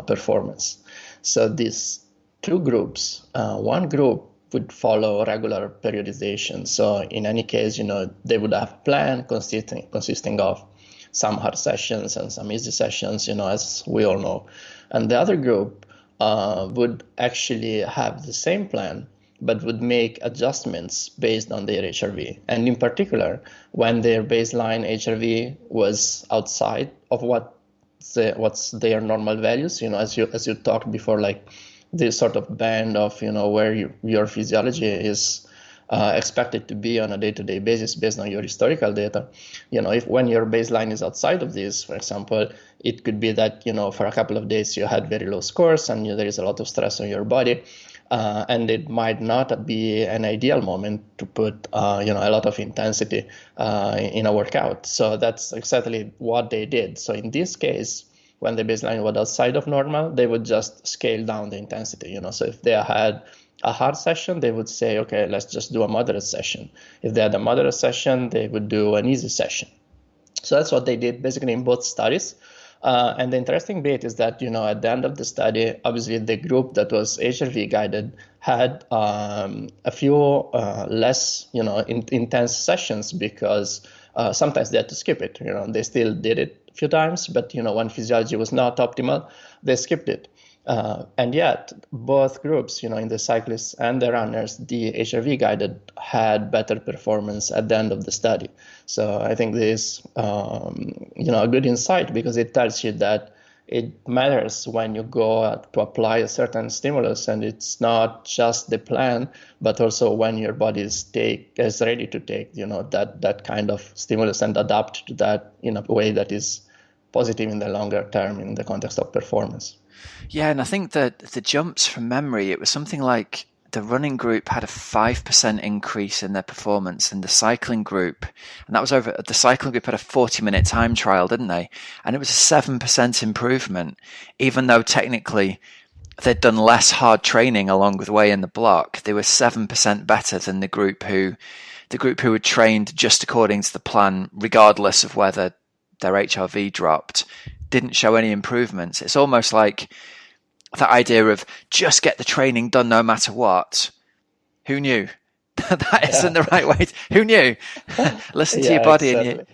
performance. So these two groups, one group would follow regular periodization. So in any case, they would have a plan consisting of some hard sessions and some easy sessions, as we all know. And the other group would actually have the same plan, but would make adjustments based on their HRV. And in particular, when their baseline HRV was outside of what's their normal values, as you talked before, like this sort of band of where your physiology is expected to be on a day-to-day basis based on your historical data. If when your baseline is outside of this, for example, it could be that for a couple of days you had very low scores and there is a lot of stress on your body, and it might not be an ideal moment to put a lot of intensity in a workout. So that's exactly what they did. So in this case, when the baseline was outside of normal, they would just scale down the intensity. So if they had a hard session, they would say, okay, let's just do a moderate session. If they had a moderate session, they would do an easy session. So that's what they did basically in both studies. And the interesting bit is that, at the end of the study, obviously the group that was HRV guided had a few less, intense sessions because sometimes they had to skip it. They still did it a few times, but, when physiology was not optimal, they skipped it. And yet, both groups, in the cyclists and the runners, the HRV guided had better performance at the end of the study. So I think this is, a good insight because it tells you that it matters when you go to apply a certain stimulus, and it's not just the plan, but also when your body is ready to take, that kind of stimulus and adapt to that in a way that is positive in the longer term in the context of performance. Yeah, and I think that the jumps from memory, it was something like the running group had a 5% increase in their performance, and the cycling group, and that was over, the cycling group had a 40-minute time trial, didn't they? And it was a 7% improvement, even though technically they'd done less hard training along the way in the block. They were 7% better than the group who had trained just according to the plan, regardless of whether their HRV dropped, didn't show any improvements. It's almost like that idea of just get the training done no matter what. Who knew? That isn't the right way. Who knew? Listen to your body. Exactly.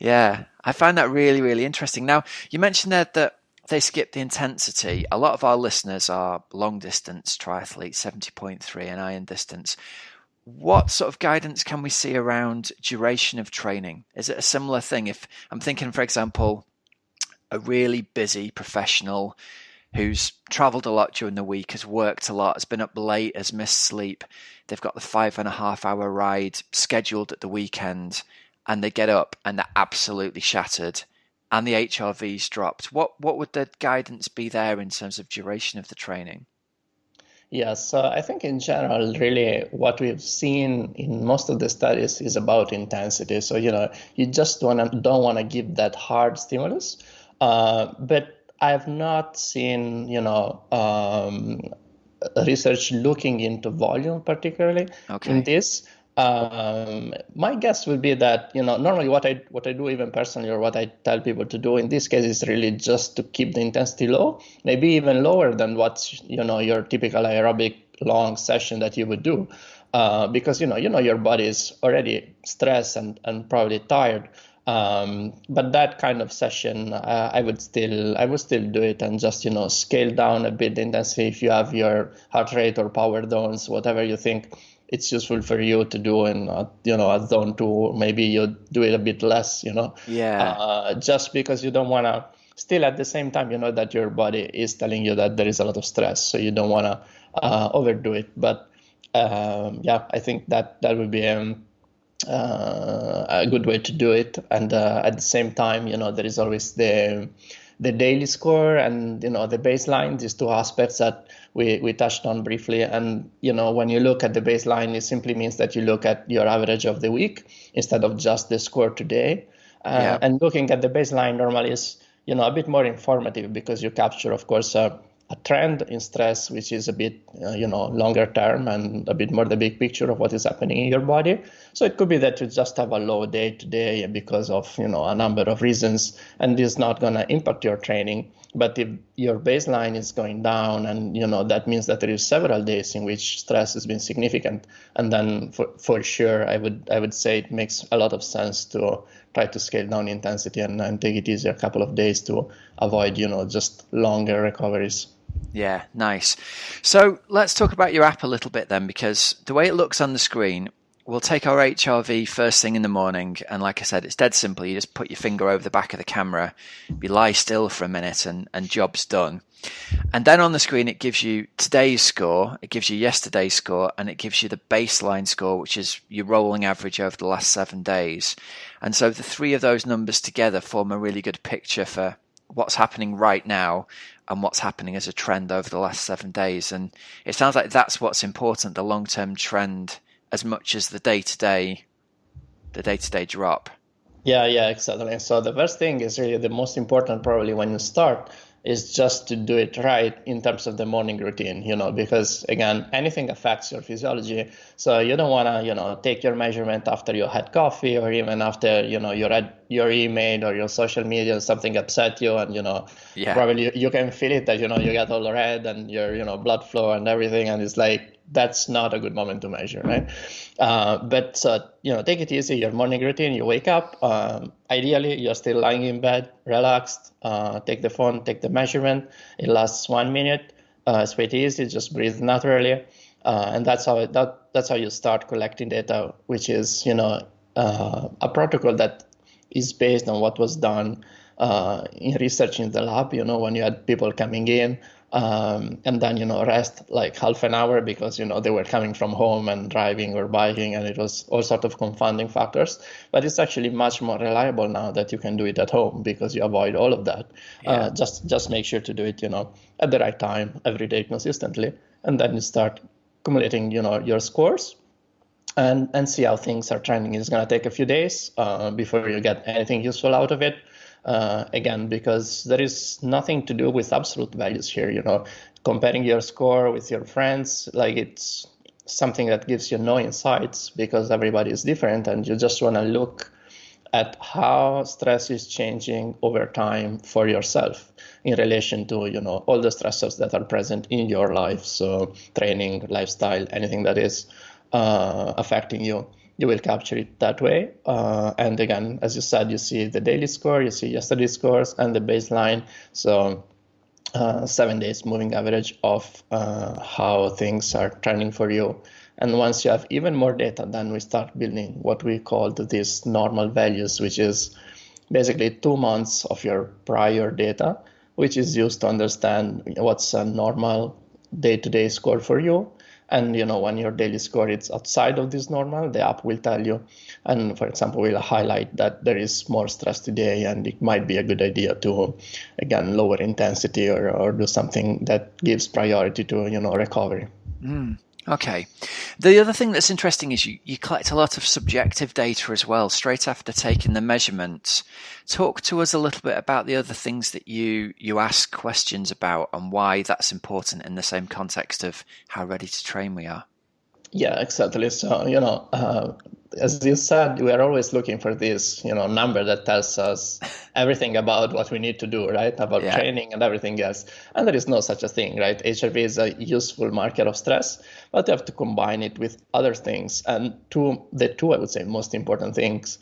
And I find that really, really interesting. Now, you mentioned there that they skip the intensity. A lot of our listeners are long distance triathletes, 70.3 and iron distance. What sort of guidance can we see around duration of training? Is it a similar thing? If I'm thinking, for example, a really busy professional who's traveled a lot during the week, has worked a lot, has been up late, has missed sleep. They've got the 5.5 hour ride scheduled at the weekend, and they get up and they're absolutely shattered and the HRV's dropped. What would the guidance be there in terms of duration of the training? Yes, so I think in general, really what we've seen in most of the studies is about intensity. So, you just don't want to give that hard stimulus. But I've not seen, research looking into volume particularly in this. My guess would be that, normally what I do even personally, or what I tell people to do in this case, is really just to keep the intensity low, maybe even lower than what's, your typical aerobic long session that you would do. Because, your body is already stressed and probably tired. But that kind of session, I would still do it and just, scale down a bit the intensity if you have your heart rate or power zones, whatever you think it's useful for you to do in, a zone 2, maybe you do it a bit less, just because you don't want to, still at the same time, that your body is telling you that there is a lot of stress, so you don't want to overdo it. But I think that would be a good way to do it. And at the same time, there is always the daily score and, the baseline, these two aspects that we touched on briefly. And, when you look at the baseline, it simply means that you look at your average of the week instead of just the score today. And looking at the baseline normally is, a bit more informative because you capture, of course, a trend in stress, which is a bit, longer term and a bit more the big picture of what is happening in your body. So it could be that you just have a low day today because of, a number of reasons, and this is not going to impact your training. But if your baseline is going down, and, that means that there is several days in which stress has been significant. And then for sure, I would say it makes a lot of sense to try to scale down intensity and take it easy a couple of days to avoid, just longer recoveries. Yeah, nice. So let's talk about your app a little bit then, because the way it looks on the screen, we'll take our HRV first thing in the morning. And like I said, it's dead simple. You just put your finger over the back of the camera, you lie still for a minute and job's done. And then on the screen, it gives you today's score, it gives you yesterday's score, and it gives you the baseline score, which is your rolling average over the last 7 days. And so the three of those numbers together form a really good picture for what's happening right now and what's happening as a trend over the last 7 days. And it sounds like that's what's important, the long-term trend, as much as the day-to-day drop. Yeah, exactly. So the first thing is really the most important probably when you start is just to do it right in terms of the morning routine, because again, anything affects your physiology. So you don't want to, take your measurement after you had coffee or even after, you read your email or your social media, something upset you and, Yeah. probably you can feel it that, you get all red and your, blood flow and everything. And it's like, that's not a good moment to measure, right? But take it easy. Your morning routine. You wake up. Ideally, you're still lying in bed, relaxed. Take the phone, take the measurement. It lasts 1 minute. It's pretty easy. Just breathe naturally, and that's how you start collecting data, which is a protocol that is based on what was done in research in the lab. When you had people coming in. And then rest like half an hour because they were coming from home and driving or biking, and it was all sort of confounding factors. But it's actually much more reliable now that you can do it at home because you avoid all of that. Yeah. Just make sure to do it at the right time every day consistently, and then you start accumulating your scores and see how things are trending. It's going to take a few days before you get anything useful out of it. Again, because there is nothing to do with absolute values here. Comparing your score with your friends, like it's something that gives you no insights because everybody is different, and you just want to look at how stress is changing over time for yourself in relation to all the stressors that are present in your life. So training, lifestyle, anything that is affecting you, you will capture it that way. And again, as you said, you see the daily score, you see yesterday's scores and the baseline. So 7 days moving average of how things are trending for you. And once you have even more data, then we start building what we call these normal values, which is basically 2 months of your prior data, which is used to understand what's a normal day-to-day score for you. And when your daily score is outside of this normal, the app will tell you. And for example, we'll highlight that there is more stress today, and it might be a good idea to, again, lower intensity or do something that gives priority to recovery. Okay. The other thing that's interesting is you collect a lot of subjective data as well, straight after taking the measurements. Talk to us a little bit about the other things that you ask questions about and why that's important in the same context of how ready to train we are. Yeah, exactly. So, as you said, we are always looking for this, number that tells us everything about what we need to do, right? About training and everything else. And there is no such a thing, right? HRV is a useful marker of stress, but you have to combine it with other things. And the two, I would say, most important things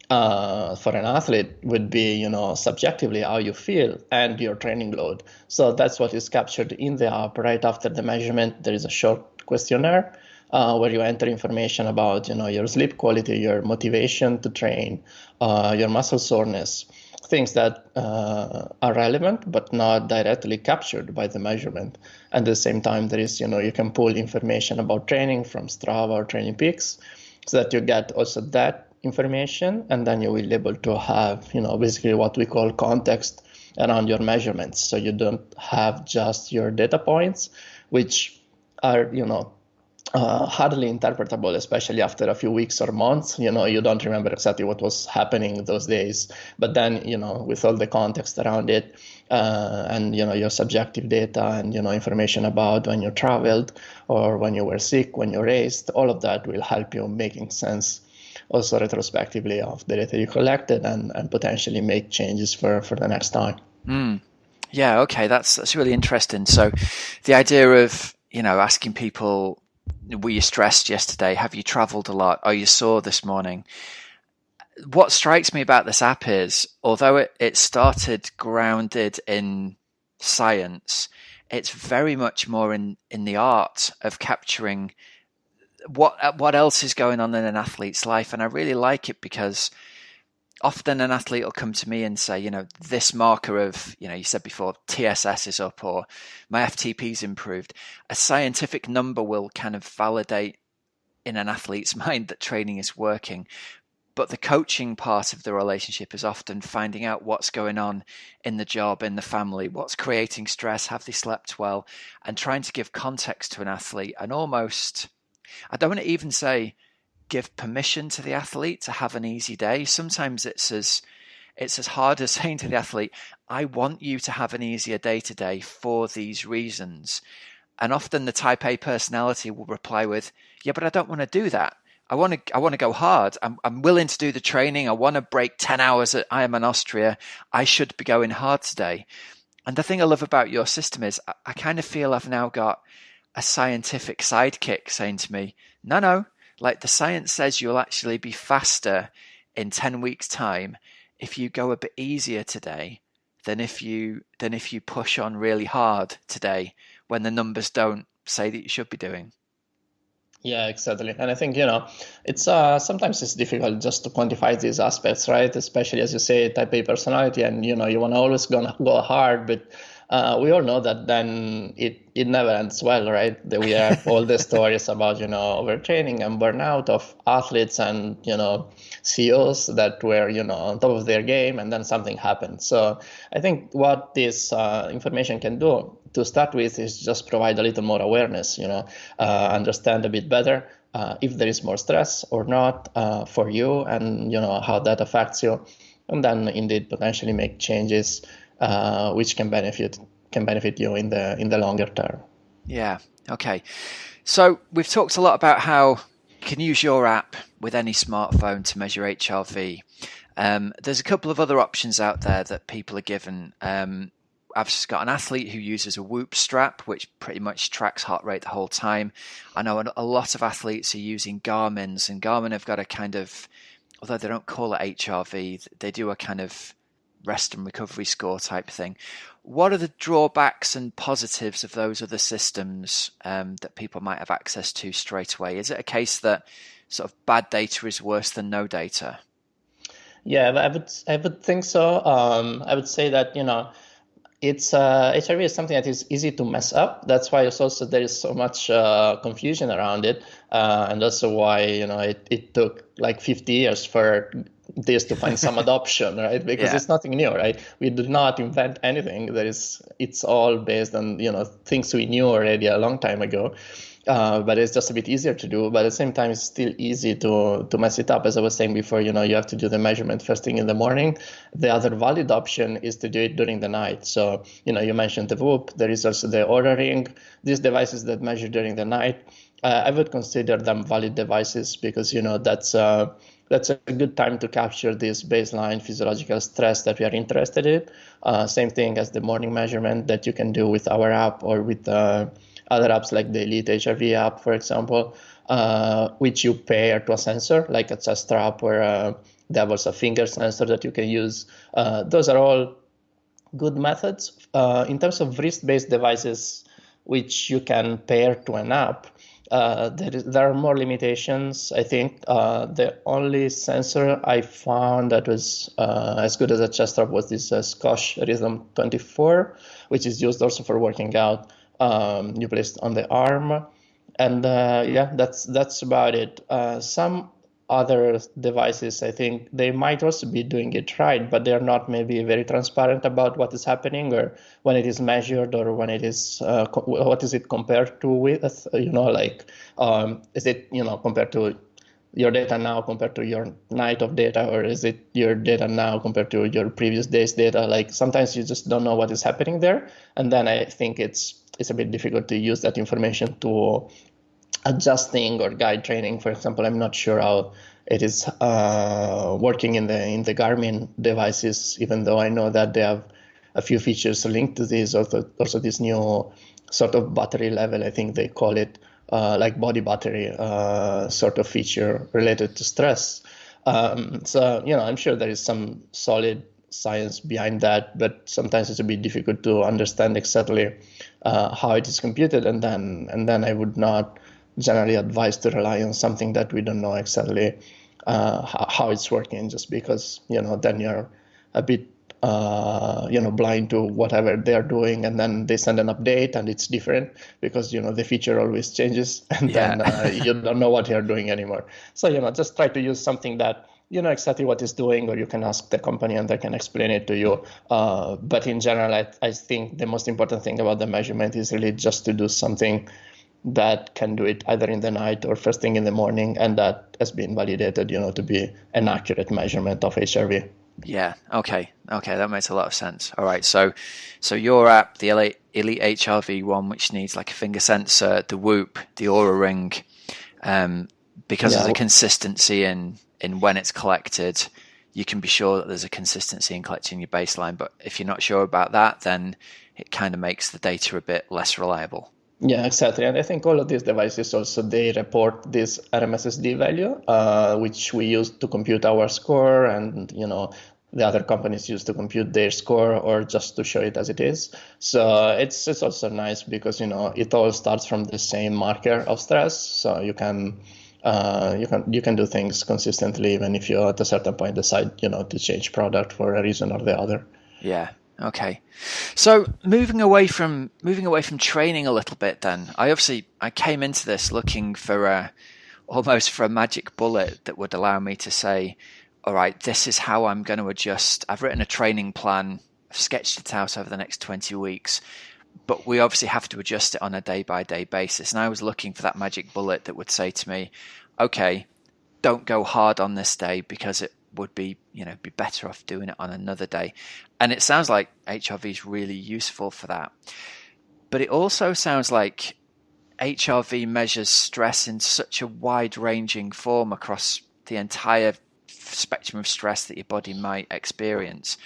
for an athlete would be, subjectively how you feel and your training load. So that's what is captured in the app right after the measurement. There is a short questionnaire where you enter information about, your sleep quality, your motivation to train, your muscle soreness, things that are relevant but not directly captured by the measurement. At the same time, there is, you can pull information about training from Strava or Training Peaks so that you get also that information, and then you will be able to have, basically what we call context around your measurements. So you don't have just your data points, which are, hardly interpretable, especially after a few weeks or months. You don't remember exactly what was happening those days. But then, with all the context around it, and your subjective data and information about when you traveled or when you were sick, when you raced, all of that will help you making sense also retrospectively of the data you collected and potentially make changes for the next time. Yeah, okay, that's really interesting. So the idea of, asking people, were you stressed yesterday? Have you traveled a lot? Are you sore this morning? What strikes me about this app is, although it started grounded in science, it's very much more in the art of capturing what else is going on in an athlete's life. And I really like it because often an athlete will come to me and say, this marker of, you said before, TSS is up or my FTP's improved. A scientific number will kind of validate in an athlete's mind that training is working. But the coaching part of the relationship is often finding out what's going on in the job, in the family, what's creating stress, have they slept well, and trying to give context to an athlete and almost, I don't want to even say give permission to the athlete to have an easy day. Sometimes it's as hard as saying to the athlete, I want you to have an easier day today for these reasons. And often the type A personality will reply with, yeah, but I don't want to do that. I want to go hard. I'm willing to do the training. I want to break 10 hours at Ironman Austria. I should be going hard today. And the thing I love about your system is I kind of feel I've now got a scientific sidekick saying to me, no, like the science says you'll actually be faster in 10 weeks time if you go a bit easier today than if you push on really hard today when the numbers don't say that you should be doing. Yeah, exactly. And I think, it's sometimes it's difficult just to quantify these aspects, right? Especially as you say, type A personality, and you want to always go hard, but we all know that then it never ends well, right? That we have all the stories about, overtraining and burnout of athletes and, CEOs that were, on top of their game, and then something happened. So I think what this information can do to start with is just provide a little more awareness, understand a bit better if there is more stress or not for you, and, how that affects you, and then indeed potentially make changes which can benefit you in the longer term. Yeah. Okay. So we've talked a lot about how you can use your app with any smartphone to measure HRV. There's a couple of other options out there that people are given. I've just got an athlete who uses a Whoop strap, which pretty much tracks heart rate the whole time. I know a lot of athletes are using Garmin's, and Garmin have got a kind of, although they don't call it HRV, they do a kind of rest and recovery score type thing. What are the drawbacks and positives of those other systems that people might have access to straight away? Is it a case that sort of bad data is worse than no data? Yeah, I would think so. I would say that, it's HRV is something that is easy to mess up. That's why it's also there is so much confusion around it, and also why it took like 50 years for this to find some adoption, right? Because it's nothing new, right? We did not invent anything. It's all based on things we knew already a long time ago. But it's just a bit easier to do. But at the same time, it's still easy to mess it up. As I was saying before, you have to do the measurement first thing in the morning. The other valid option is to do it during the night. So, you mentioned the Whoop. There is also the Oura Ring. These devices that measure during the night, I would consider them valid devices because, that's a good time to capture this baseline physiological stress that we are interested in. Same thing as the morning measurement that you can do with our app or with other apps like the Elite HRV app, for example, which you pair to a sensor like a chest strap, or they have also a finger sensor that you can use. Those are all good methods. In terms of wrist-based devices, which you can pair to an app, there are more limitations. I think the only sensor I found that was as good as a chest strap was this Scotch Rhythm 24, which is used also for working out. You place it on the arm, and that's about it. Some other devices, I think they might also be doing it right, but they're not maybe very transparent about what is happening or when it is measured or when it is what is it compared to with, is it compared to your data now compared to your night of data, or is it your data now compared to your previous day's data? Like sometimes you just don't know what is happening there, and then I think it's a bit difficult to use that information to adjusting or guide training. For example, I'm not sure how it is working in the Garmin devices, even though I know that they have a few features linked to this. Also this new sort of battery level, I think they call it, like body battery sort of feature related to stress. So, I'm sure there is some solid science behind that, but sometimes it's a bit difficult to understand exactly how it is computed, and then I would not generally advise to rely on something that we don't know exactly how it's working, just because then you're a bit blind to whatever they're doing, and then they send an update and it's different because the feature always changes, and then you don't know what you're doing anymore. So just try to use something that exactly what it's doing, or you can ask the company and they can explain it to you. But in general, I think the most important thing about the measurement is really just to do something that can do it either in the night or first thing in the morning, and that has been validated, to be an accurate measurement of HRV. Yeah. Okay. That makes a lot of sense. All right. So your app, the Elite HRV one, which needs like a finger sensor, the Whoop, the Aura Ring, because of the consistency in when it's collected, you can be sure that there's a consistency in collecting your baseline. But if you're not sure about that, then it kind of makes the data a bit less reliable. Yeah, exactly. And I think all of these devices also, they report this RMSSD value, which we use to compute our score, and, the other companies use to compute their score or just to show it as it is. So it's also nice because, it all starts from the same marker of stress. So you can do things consistently, even if you at a certain point decide, to change product for a reason or the other. Yeah. Okay. So moving away from training a little bit, then I came into this looking for almost for a magic bullet that would allow me to say, all right, this is how I'm going to adjust. I've written a training plan, I've sketched it out over the next 20 weeks, but we obviously have to adjust it on a day-by-day basis. And I was looking for that magic bullet that would say to me, okay, don't go hard on this day because it would be better off doing it on another day. And it sounds like HRV is really useful for that. But it also sounds like HRV measures stress in such a wide-ranging form across the entire spectrum of stress that your body might experience.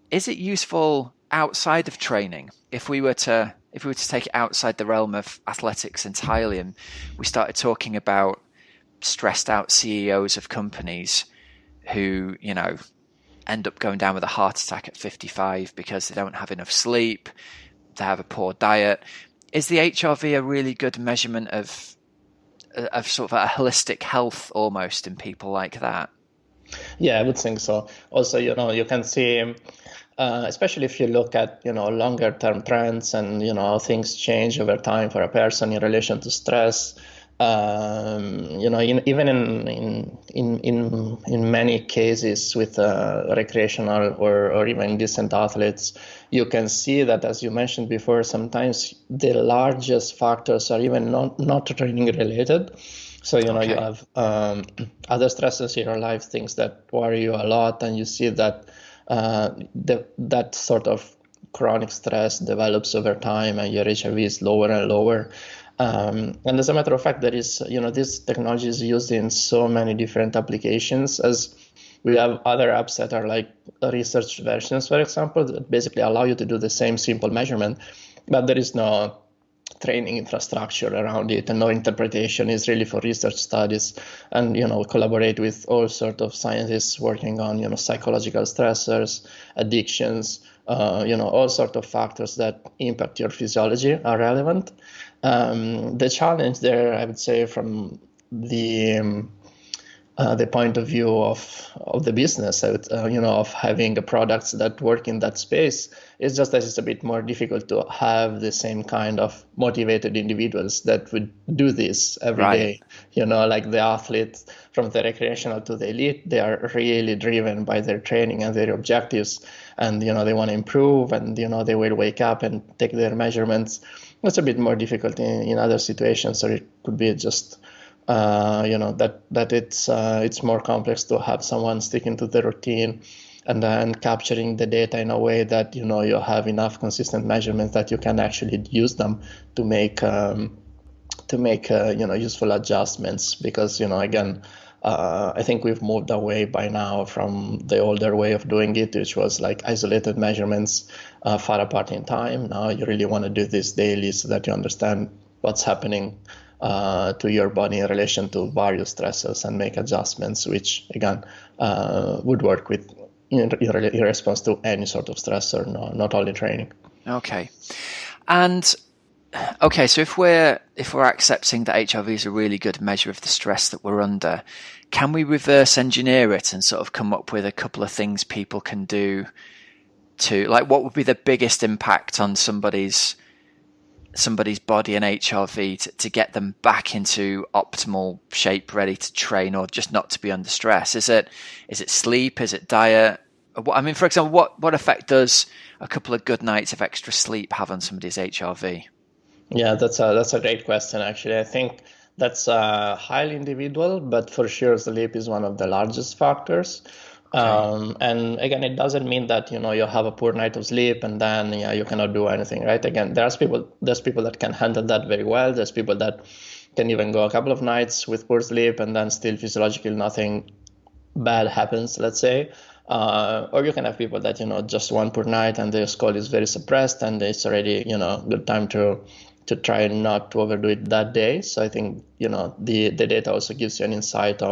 Is it useful outside of training? If we were to take it outside the realm of athletics entirely, and we started talking about stressed out CEOs of companies who, end up going down with a heart attack at 55 because they don't have enough sleep, they have a poor diet. Is the HRV a really good measurement of sort of a holistic health almost in people like that? Yeah, I would think so. Also, you can see, especially if you look at, longer term trends and, how things change over time for a person in relation to stress. Even in many cases with recreational or even decent athletes, you can see that, as you mentioned before, sometimes the largest factors are even not training related. So, Okay. You have other stresses in your life, things that worry you a lot, and you see that that sort of chronic stress develops over time and your HRV is lower and lower. And as a matter of fact, there is, this technology is used in so many different applications, as we have other apps that are like research versions, for example, that basically allow you to do the same simple measurement, but there is no training infrastructure around it and no interpretation. Is really for research studies, and collaborate with all sorts of scientists working on psychological stressors, addictions, all sorts of factors that impact your physiology are relevant. The challenge there, I would say, from the point of view of the business, of having products that work in that space, is just that it's a bit more difficult to have the same kind of motivated individuals that would do this every day. Like the athletes from the recreational to the elite, they are really driven by their training and their objectives, and they want to improve, and they will wake up and take their measurements. It's a bit more difficult in other situations, or it could be just that it's more complex to have someone sticking to the routine and then capturing the data in a way that you have enough consistent measurements that you can actually use them to make useful adjustments. Because again, I think we've moved away by now from the older way of doing it, which was like isolated measurements far apart in time. Now you really want to do this daily so that you understand what's happening to your body in relation to various stresses and make adjustments, which again would work with in response to any sort of stressor, not only training. Okay. And okay, so if we're accepting that HRV is a really good measure of the stress that we're under, can we reverse engineer it and sort of come up with a couple of things people can do to, like, what would be the biggest impact on somebody's body and HRV to get them back into optimal shape, ready to train, or just not to be under stress? Is it sleep? Is it diet? I mean, for example, what effect does a couple of good nights of extra sleep have on somebody's HRV? Yeah, that's a great question, actually. I think that's highly individual, but for sure sleep is one of the largest factors. Okay. And again, it doesn't mean that you have a poor night of sleep and then you cannot do anything, right? Again, there's people that can handle that very well. There's people that can even go a couple of nights with poor sleep and then still physiologically nothing bad happens, let's say. Or you can have people that just one poor night and their skull is very suppressed and it's already good time to try not to overdo it that day. So I think the data also gives you an insight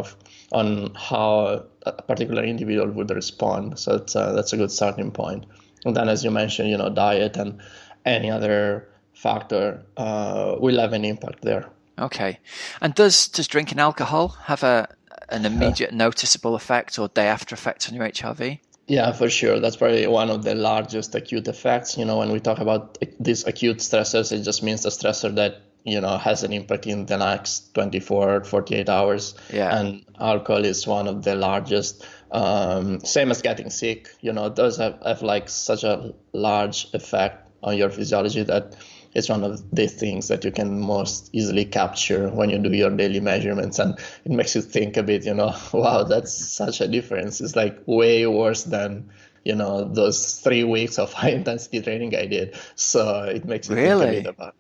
on how a particular individual would respond. So that's a good starting point. And then, as you mentioned, diet and any other factor will have an impact there. Okay. And does drinking alcohol have an immediate noticeable effect or day after effect on your HRV? Yeah, for sure. That's probably one of the largest acute effects. When we talk about these acute stressors, it just means the stressor that, has an impact in the next 24, 48 hours. Yeah. And alcohol is one of the largest. Same as getting sick, those have like such a large effect on your physiology that it's one of the things that you can most easily capture when you do your daily measurements. And it makes you think a bit, wow, that's such a difference. It's like way worse than, those 3 weeks of high intensity training I did. So it makes you think a bit about,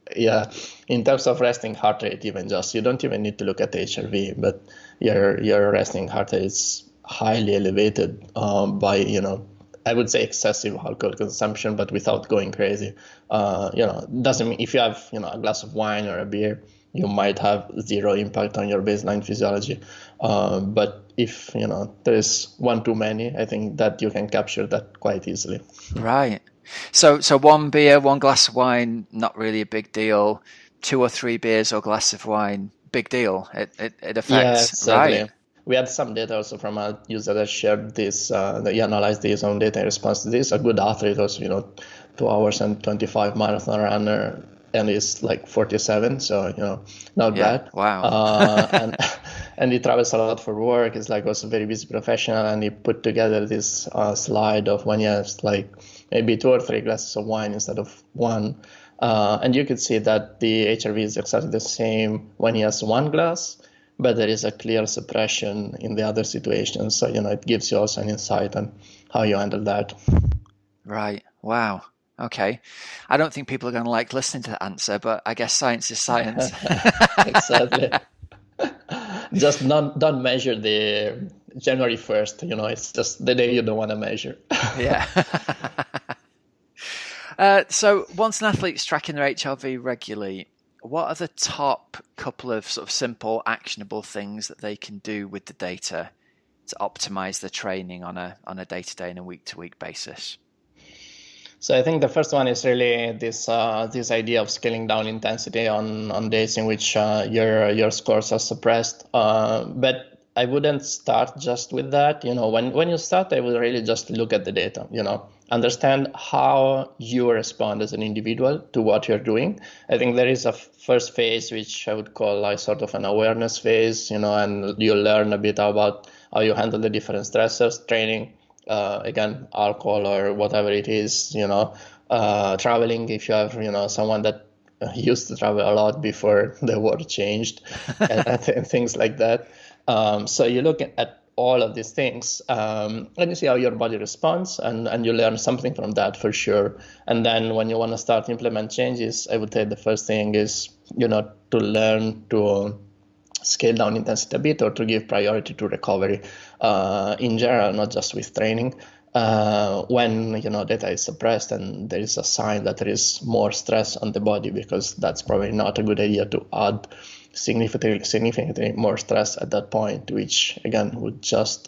in terms of resting heart rate, even just, you don't even need to look at HRV, but your resting heart rate is highly elevated by, I would say excessive alcohol consumption, but without going crazy. Doesn't mean if you have, a glass of wine or a beer, you might have zero impact on your baseline physiology. But if, there's one too many, I think that you can capture that quite easily. Right. So one beer, one glass of wine, not really a big deal. 2 or 3 beers or glass of wine, big deal. It affects. Yeah, exactly. Right. We had some data also from a user that shared this, that he analyzed his own data in response to this. A good athlete also, 2 hours and 25 marathon runner, and he's like 47, so, not bad. Wow. And he travels a lot for work. He's like also very busy professional, and he put together this slide of when he has like maybe 2 or 3 glasses of wine instead of one. And you could see that the HRV is exactly the same when he has 1 glass, but there is a clear suppression in the other situations. So, it gives you also an insight on how you handle that. Right. Wow. Okay. I don't think people are going to like listening to that answer, but I guess science is science. Exactly. Just don't measure the January 1st. It's just the day you don't want to measure. Yeah. So once an athlete's tracking their HRV regularly, what are the top couple of sort of simple, actionable things that they can do with the data to optimize their training on a day-to-day and a week-to-week basis? So I think the first one is really this idea of scaling down intensity on days in which your scores are suppressed. But I wouldn't start just with that. When you start, I would really just look at the data. Understand how you respond as an individual to what you're doing. I think there is a first phase which I would call like sort of an awareness phase. And you learn a bit about how you handle the different stressors, training. Again, alcohol or whatever it is, traveling, if you have, someone that used to travel a lot before the world changed and things like that. So you look at all of these things and you see how your body responds and you learn something from that for sure. And then when you want to start implement changes, I would say the first thing is, to learn to scale down intensity a bit or to give priority to recovery in general, not just with training. When data is suppressed and there is a sign that there is more stress on the body, because that's probably not a good idea to add significantly more stress at that point, which again would just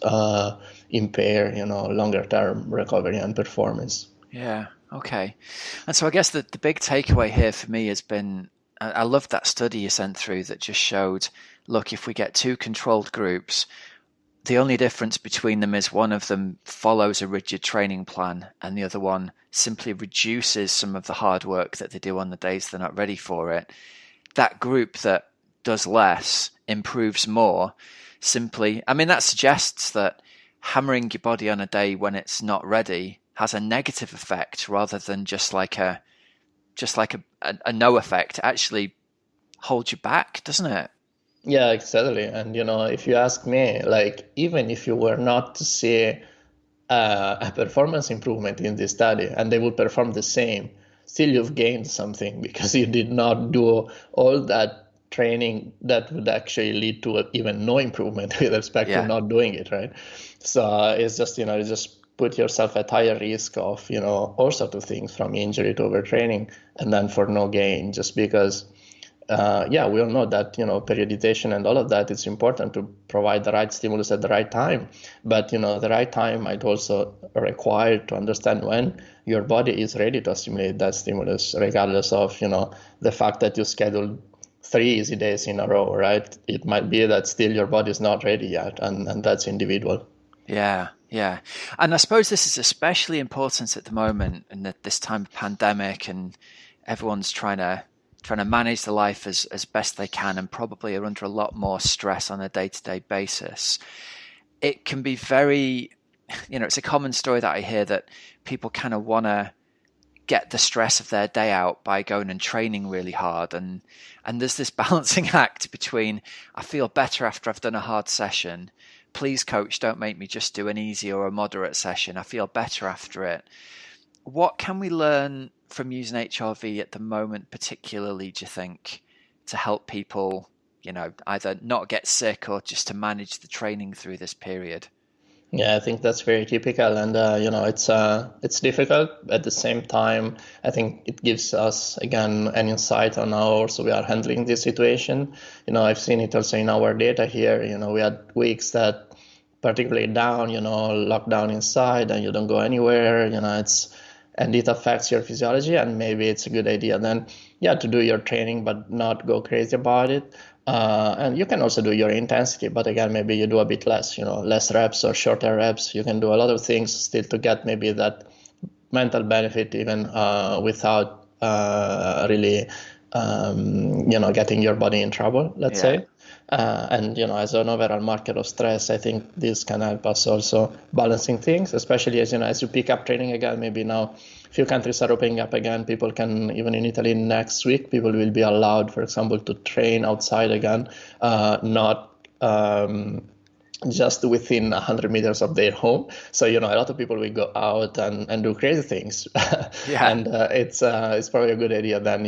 impair longer term recovery and performance. Yeah. Okay. And so I guess the big takeaway here for me has been, I love that study you sent through that just showed, look, if we get 2 controlled groups, the only difference between them is one of them follows a rigid training plan and the other one simply reduces some of the hard work that they do on the days they're not ready for it. That group that does less improves more. Simply, that suggests that hammering your body on a day when it's not ready has a negative effect rather than just like a just like a no effect, actually holds you back, doesn't it? Yeah, exactly. And if you ask me, like, even if you were not to see a performance improvement in this study and they would perform the same, still you've gained something because you did not do all that training that would actually lead to even no improvement with respect to not doing it, right? So it's just, you just put yourself at higher risk of, all sorts of things, from injury to overtraining, and then for no gain, just because we all know that periodization and all of that is important to provide the right stimulus at the right time, but the right time might also require to understand when your body is ready to stimulate that stimulus, regardless of the fact that you scheduled 3 easy days in a row, right? It might be that still your body is not ready yet, and that's individual. Yeah. And I suppose this is especially important at the moment, and at this time of pandemic, and everyone's trying to manage the life as best they can, and probably are under a lot more stress on a day-to-day basis. It can be very, it's a common story that I hear, that people kind of want to get the stress of their day out by going and training really hard. And there's this balancing act between, I feel better after I've done a hard session. Please, coach, don't make me just do an easy or a moderate session. I feel better after it. What can we learn from using HRV at the moment, particularly, do you think, to help people, either not get sick or just to manage the training through this period? Yeah, I think that's very typical, and it's difficult. At the same time, I think it gives us again an insight on how also we are handling this situation. I've seen it also in our data here. We had weeks that particularly down, locked down inside, and you don't go anywhere. And it affects your physiology, and maybe it's a good idea then, to do your training but not go crazy about it. And you can also do your intensity, but again, maybe you do a bit less, less reps or shorter reps. You can do a lot of things still to get maybe that mental benefit, even without really, getting your body in trouble, let's say. And as an overall marker of stress, I think this can help us also balancing things, especially as you pick up training again. Maybe now a few countries are opening up again. People can, even in Italy next week, people will be allowed, for example, to train outside again, not just within 100 meters of their home. So, a lot of people will go out and do crazy things. And it's probably a good idea then,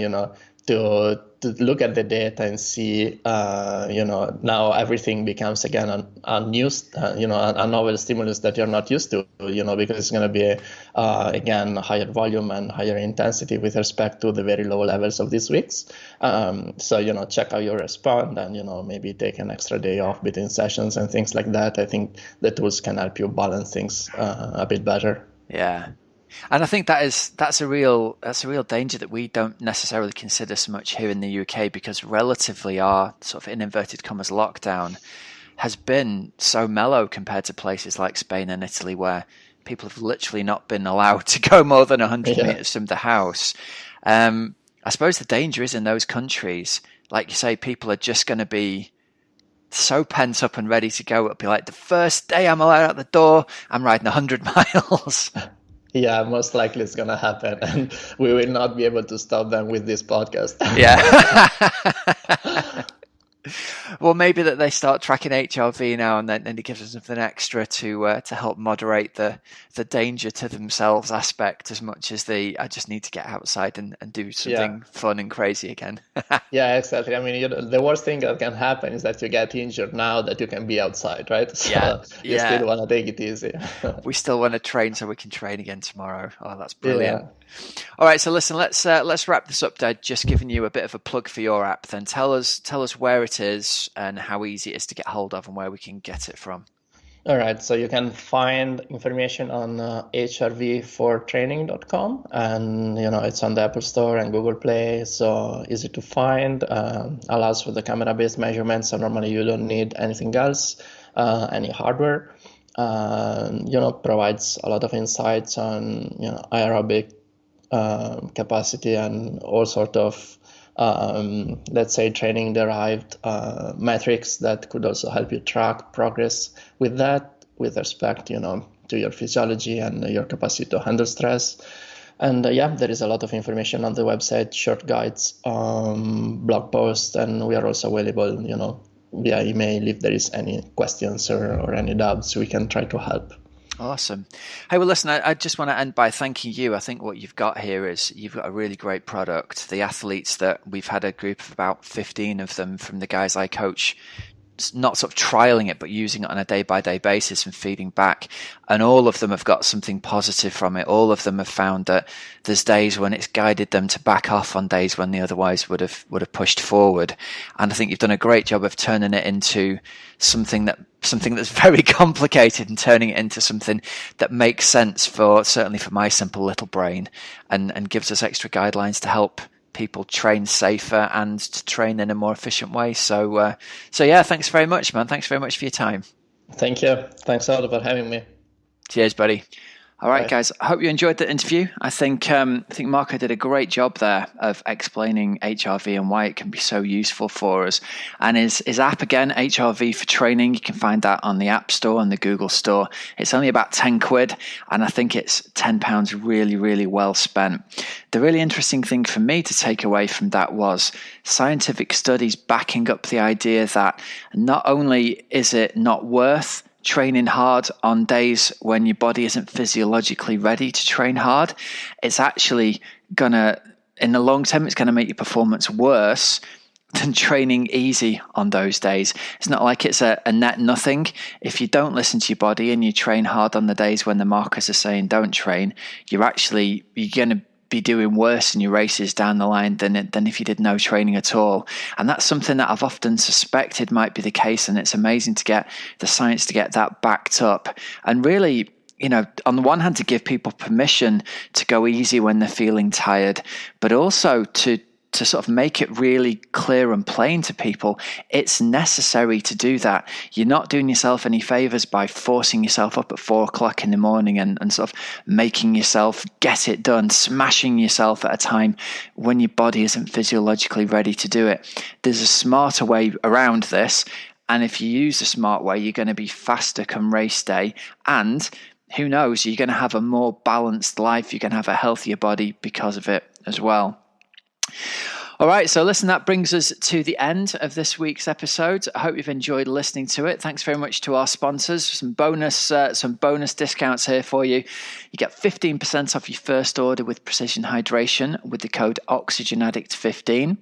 to look at the data and see, now everything becomes again a novel stimulus that you're not used to, because it's going to be, again, higher volume and higher intensity with respect to the very low levels of these weeks. So, check how you respond, and, maybe take an extra day off between sessions and things like that. I think the tools can help you balance things a bit better. Yeah. And I think that's a real danger that we don't necessarily consider so much here in the UK, because relatively our sort of, in inverted commas, lockdown has been so mellow compared to places like Spain and Italy, where people have literally not been allowed to go more than 100 meters from the house. I suppose the danger is in those countries, like you say, people are just going to be so pent up and ready to go. It'll be like, the first day I'm allowed out the door, I'm riding 100 miles. Yeah, most likely it's going to happen, and we will not be able to stop them with this podcast. Yeah. Well, maybe that they start tracking HRV now, and then it gives us something extra to help moderate the danger to themselves aspect, as much as I just need to get outside and do something fun and crazy again. Yeah, exactly. I mean, the worst thing that can happen is that you get injured now that you can be outside, right? So you still want to take it easy. We still want to train so we can train again tomorrow. Oh, that's brilliant. Yeah. All right, so listen, let's wrap this up, Dad. Just giving you a bit of a plug for your app. Then tell us where it is and how easy it is to get hold of and where we can get it from. All right, so you can find information on HRV4Training.com, and it's on the Apple Store and Google Play, so easy to find. Allows for the camera-based measurements, so normally you don't need anything else, any hardware. Provides a lot of insights on aerobic capacity and all sort of let's say training derived metrics that could also help you track progress with respect to your physiology and your capacity to handle stress. And there is a lot of information on the website, short guides, blog posts, and we are also available, via email. If there is any questions or any doubts, we can try to help. Awesome. Hey, well, listen, I just want to end by thanking you. I think what you've got here is you've got a really great product. The athletes that we've had a group of about 15 of them from the guys I coach, not sort of trialing it, but using it on a day-by-day basis and feeding back. And all of them have got something positive from it. All of them have found that there's days when it's guided them to back off on days when they otherwise would have pushed forward. And I think you've done a great job of turning it into something that's very complicated and turning it into something that makes sense certainly for my simple little brain, and gives us extra guidelines to help people train safer and to train in a more efficient way. So yeah, thanks very much, man. Thanks very much for your time. Thank you. Thanks a lot for having me. Cheers, buddy. All right, guys, I hope you enjoyed the interview. I think Marco did a great job there of explaining HRV and why it can be so useful for us. And his app, again, HRV4Training, you can find that on the App Store and the Google Store. It's only about 10 quid, and I think it's £10 really, really well spent. The really interesting thing for me to take away from that was scientific studies backing up the idea that not only is it not worth training hard on days when your body isn't physiologically ready to train hard, it's actually gonna, in the long term, it's gonna make your performance worse than training easy on those days. It's not like it's a net nothing. If you don't listen to your body and you train hard on the days when the markers are saying don't train, you're gonna be doing worse in your races down the line than if you did no training at all. And that's something that I've often suspected might be the case, and it's amazing to get the science to get that backed up. And really, on the one hand, to give people permission to go easy when they're feeling tired, but also to sort of make it really clear and plain to people, it's necessary to do that. You're not doing yourself any favors by forcing yourself up at 4:00 in the morning and sort of making yourself get it done, smashing yourself at a time when your body isn't physiologically ready to do it. There's a smarter way around this. And if you use the smart way, you're going to be faster come race day. And who knows, you're going to have a more balanced life. You're going to have a healthier body because of it as well. All right, so listen, that brings us to the end of this week's episode. I hope you've enjoyed listening to it. Thanks very much to our sponsors. Some bonus discounts here for you. You get 15% off your first order with Precision Hydration with the code OxygenAddict15.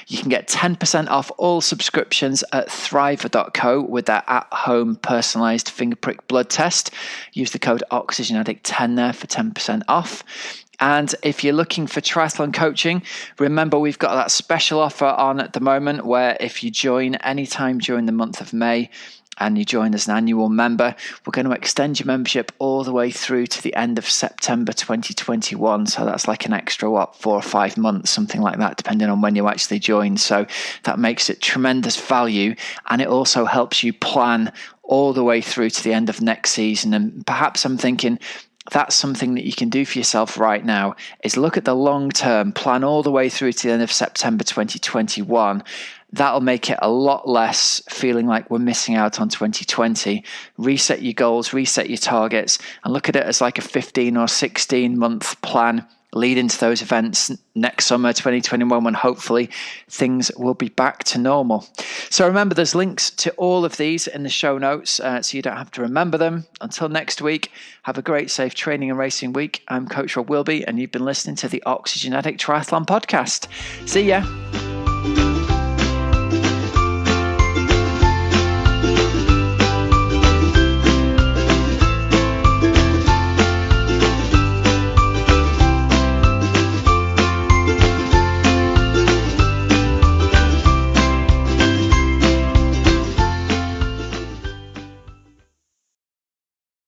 You can get 10% off all subscriptions at thriver.co with their at-home personalized finger prick blood test. Use the code OxygenAddict10 there for 10% off. And if you're looking for triathlon coaching, remember we've got that special offer on at the moment where if you join anytime during the month of May and you join as an annual member, we're going to extend your membership all the way through to the end of September 2021. So that's like an extra, 4 or 5 months, something like that, depending on when you actually join. So that makes it tremendous value. And it also helps you plan all the way through to the end of next season. And perhaps I'm thinking, that's something that you can do for yourself right now, is look at the long term, plan all the way through to the end of September 2021. That'll make it a lot less feeling like we're missing out on 2020. Reset your goals, reset your targets, and look at it as like a 15 or 16 month plan lead into those events next summer 2021 when hopefully things will be back to normal. So remember, there's links to all of these in the show notes so you don't have to remember them. Until next week, have a great, safe training and racing week. I'm Coach Rob Wilby, and you've been listening to the Oxygen Addict Triathlon Podcast. See ya.